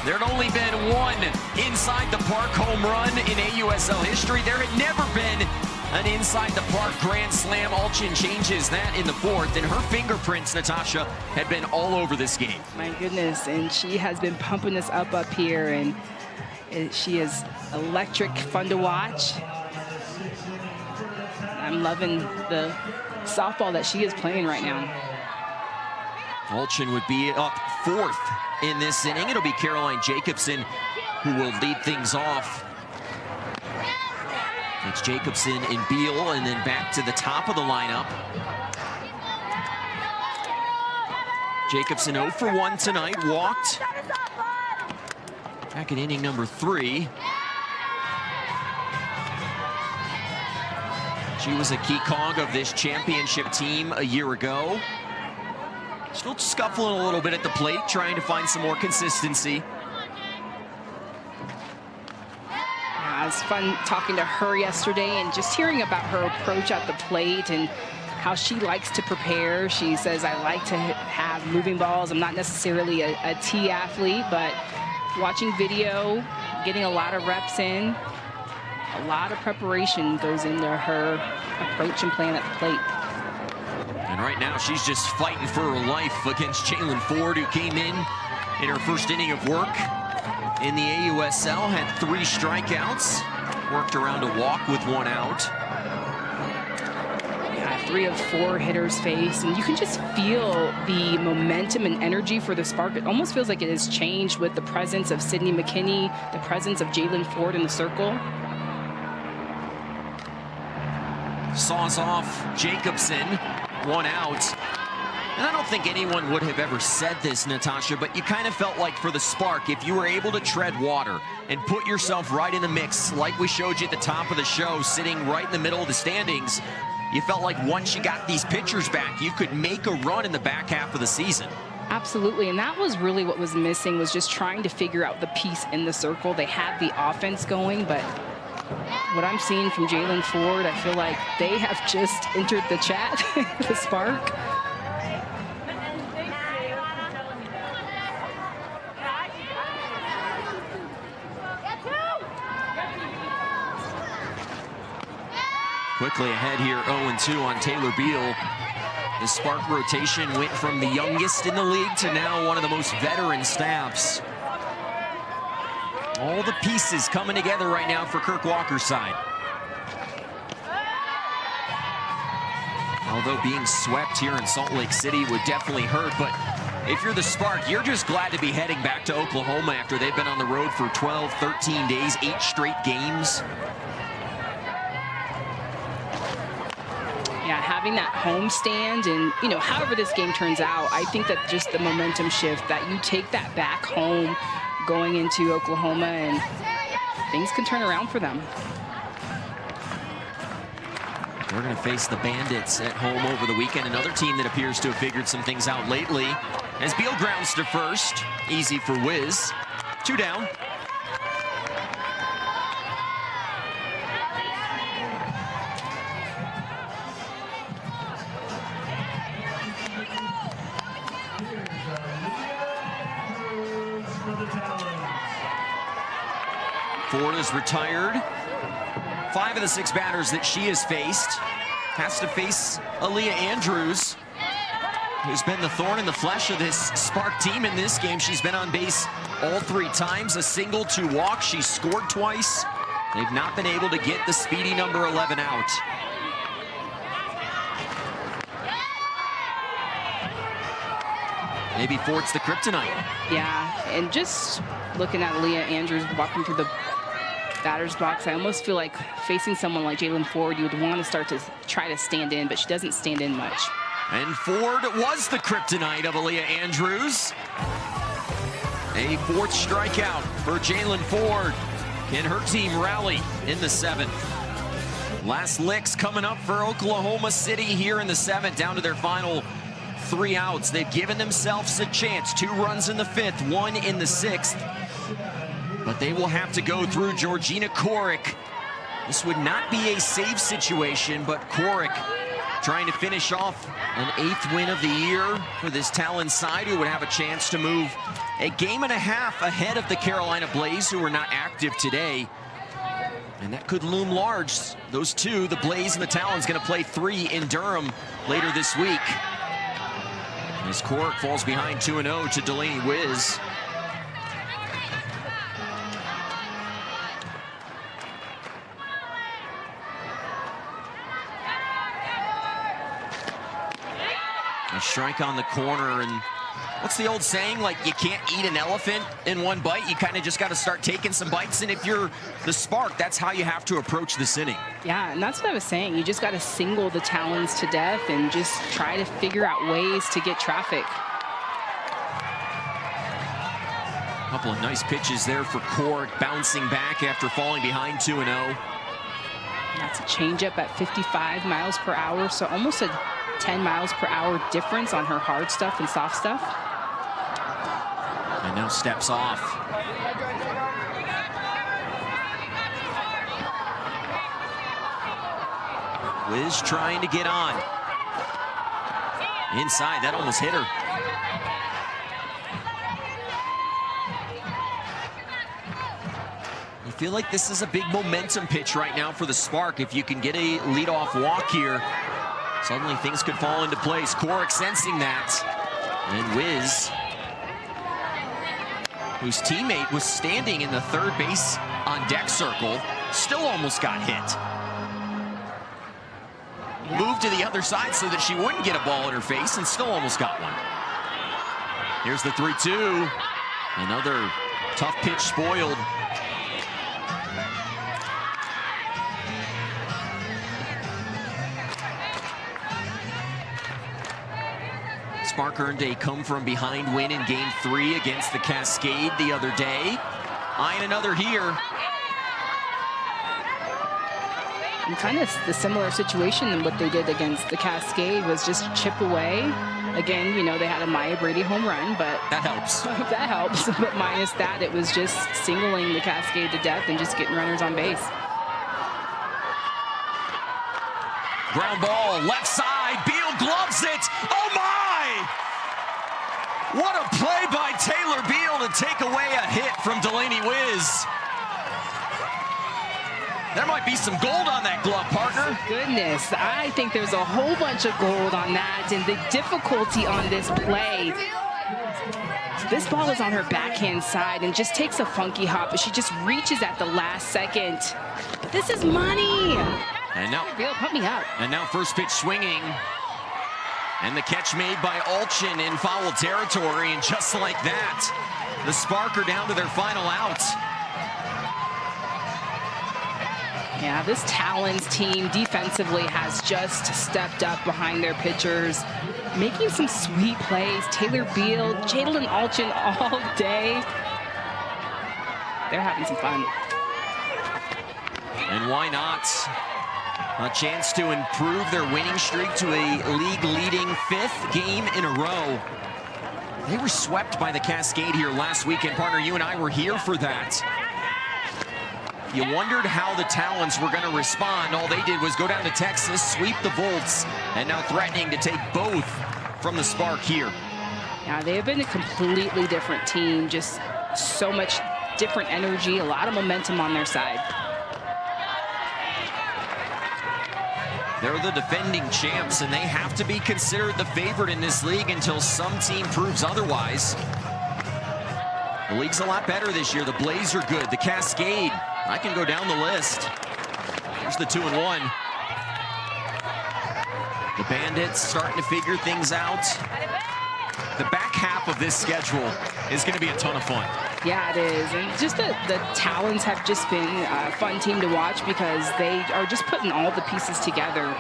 There had only been one inside the park home run in AUSL history. There had never been An inside the park grand slam. Allchin changes that in the fourth, and her fingerprints, Natasha, had been all over this game. My goodness, and she has been pumping us up here, and she is electric, fun to watch. I'm loving the softball that she is playing right now. Allchin would be up fourth in this inning. It'll be Caroline Jacobson who will lead things off. It's Jacobson and Beal, and then back to the top of the lineup. Jacobson 0 for 1 tonight, walked. Back in inning number 3. She was a key cog of this championship team a year ago. Still scuffling a little bit at the plate, trying to find some more consistency. It was fun talking to her yesterday and just hearing about her approach at the plate and how she likes to prepare. She says, I like to have moving balls. I'm not necessarily a T athlete, but watching video, getting a lot of reps in, a lot of preparation goes into her approach and playing at the plate. And right now, she's just fighting for her life against Jadelyn Ford, who came in her first inning of work in the AUSL, had 3 strikeouts, worked around a walk with 1 out. Yeah, 3 of 4 hitters faced, and you can just feel the momentum and energy for the Spark. It almost feels like it has changed with the presence of Sydney McKinney, the presence of Jadelyn Ford in the circle. Saws off Jacobson, 1 out. And I don't think anyone would have ever said this, Natasha, but you kind of felt like for the Spark, if you were able to tread water and put yourself right in the mix, like we showed you at the top of the show, sitting right in the middle of the standings, you felt like once you got these pitchers back, you could make a run in the back half of the season. Absolutely, and that was really what was missing, was just trying to figure out the piece in the circle. They had the offense going, but what I'm seeing from Jadelyn Ford, I feel like they have just entered the chat, the Spark. Quickly ahead here, 0-2 on Taylor Beal. The Spark rotation went from the youngest in the league to now one of the most veteran staffs. All the pieces coming together right now for Kirk Walker's side. Although being swept here in Salt Lake City would definitely hurt, but if you're the Spark, you're just glad to be heading back to Oklahoma after they've been on the road for 12, 13 days, 8 straight games. Yeah, having that home stand and, you know, however this game turns out, I think that just the momentum shift, that you take that back home going into Oklahoma and things can turn around for them. We're going to face the Bandits at home over the weekend, another team that appears to have figured some things out lately. As Beal grounds to first, easy for Wiz. 2 down. Ford is retired. 5 of the 6 batters that she has faced. Has to face Aliyah Andrews, who's been the thorn in the flesh of this Spark team in this game. She's been on base all 3 times, a single, 2 walks. She's scored twice. They've not been able to get the speedy number 11 out. Maybe Ford's the kryptonite. Yeah, and just looking at Aliyah Andrews walking through the batter's box, I almost feel like facing someone like Jadelyn Ford, you would want to start to try to stand in, but she doesn't stand in much. And Ford was the kryptonite of Aliyah Andrews. A 4th strikeout for Jadelyn Ford. Can her team rally in the 7th? Last licks coming up for Oklahoma City here in the 7th, down to their final 3 outs. They've given themselves a chance. 2 runs in the 5th, 1 in the 6th. But they will have to go through Georgina Korick. This would not be a save situation, but Korick trying to finish off an 8th win of the year for this Talons side, who would have a chance to move a game and a half ahead of the Carolina Blaze, who are not active today. And that could loom large. Those two, the Blaze and the Talons, going to play 3 in Durham later this week. As Cork falls behind 2-0 to Delaney Wiz. A strike on the corner, and what's the old saying? Like, you can't eat an elephant in one bite. You kind of just got to start taking some bites, and if you're the Spark, that's how you have to approach this inning. Yeah, and that's what I was saying. You just got to single the Talons to death and just try to figure out ways to get traffic. A couple of nice pitches there for Cork, bouncing back after falling behind 2-0. That's a changeup at 55 miles per hour, so almost a 10 miles per hour difference on her hard stuff and soft stuff. And now steps off. Wiz trying to get on. Inside, that almost hit her. I feel like this is a big momentum pitch right now for the Spark. If you can get a leadoff walk here, suddenly things could fall into place. Cork sensing that. And Wiz, whose teammate was standing in the third base on deck circle, still almost got hit. Moved to the other side so that she wouldn't get a ball in her face and still almost got one. Here's the 3-2. Another tough pitch spoiled. Spark earned a come-from-behind win in Game 3 against the Cascade the other day. Eyeing another here. And kind of the similar situation than what they did against the Cascade was just chip away. Again, you know, they had a Maya Brady home run, but that helps. That helps, but minus that, it was just singling the Cascade to death and just getting runners on base. Ground ball, left side, Beal gloves it. Oh my! What a play by Taylor Beal to take away a hit from Delaney Wiz. There might be some gold on that glove, partner. Goodness, I think there's a whole bunch of gold on that, and the difficulty on this play. This ball is on her backhand side and just takes a funky hop, but she just reaches at the last second. This is money. And now, Beal, put me up. And now first pitch swinging. And the catch made by Allchin in foul territory, and just like that, the Spark are down to their final out. Yeah, this Talons team defensively has just stepped up behind their pitchers, making some sweet plays. Taylor Beal, Jadelyn Allchin all day. They're having some fun. And why not? A chance to improve their winning streak to a league-leading 5th game in a row. They were swept by the Cascade here last weekend. Partner, you and I were here for that. You wondered how the Talons were going to respond. All they did was go down to Texas, sweep the Volts, and now threatening to take both from the Spark here. Yeah, they have been a completely different team. Just so much different energy, a lot of momentum on their side. They're the defending champs, and they have to be considered the favorite in this league until some team proves otherwise. The league's a lot better this year. The Blaze are good. The Cascade, I can go down the list. Here's the 2-1. The Bandits starting to figure things out. The back half of this schedule is going to be a ton of fun. Yeah, it is. And just the Talons have just been a fun team to watch because they are just putting all the pieces together.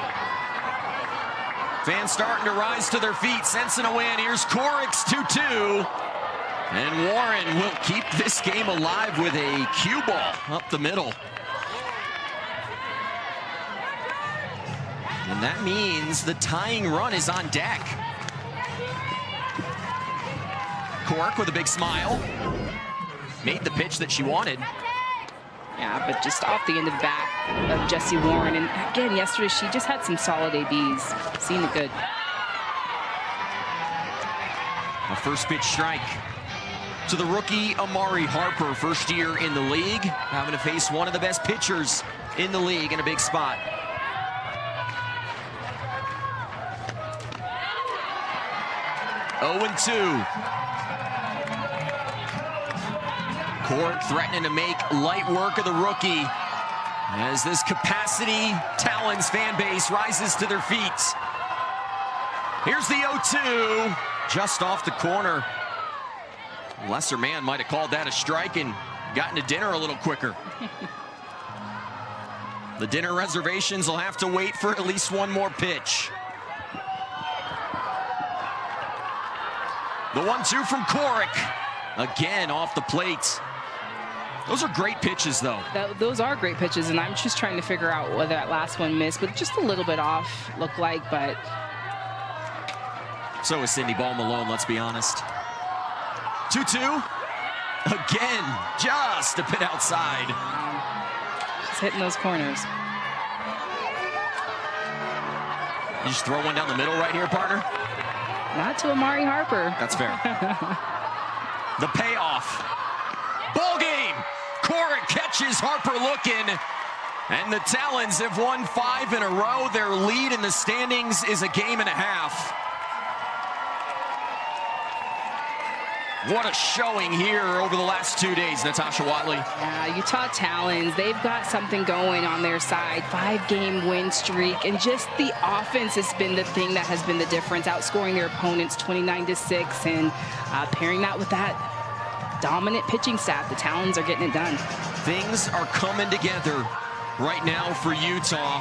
Fans starting to rise to their feet, sensing a win. Here's Cork's 2-2. And Warren will keep this game alive with a cue ball up the middle. And that means the tying run is on deck. Cork with a big smile. Made the pitch that she wanted. Yeah, but just off the end of the bat of Jessi Warren. And again, yesterday she just had some solid ABs. Seen it good. A first pitch strike. to the rookie Amari Harper, first year in the league, having to face one of the best pitchers in the league in a big spot. Oh, 0-2. Court threatening to make light work of the rookie as this capacity Talons fan base rises to their feet. Here's the 0-2, just off the corner. Lesser man might have called that a strike and gotten to dinner a little quicker. The dinner reservations will have to wait for at least one more pitch. The 1-2 from Corrick, again off the plate. Those are great pitches, though. Those are great pitches, and I'm just trying to figure out whether that last one missed, but just a little bit off, looked like, but... So is Sydney Ball Malone, let's be honest. 2-2. Again, just a bit outside. Just hitting those corners. You just throw one down the middle right here, partner? Not to Amari Harper. That's fair. The payoff. Ball game. Corrick catches Harper looking. And the Talons have won 5 in a row. Their lead in the standings is a game and a half. What a showing here over the last 2 days, Natasha Watley. Yeah, Utah Talons, they've got something going on their side. 5-game win streak, and just the offense has been the thing that has been the difference, outscoring their opponents 29-6, and pairing that with that dominant pitching staff. The Talons are getting it done. Things are coming together right now for Utah.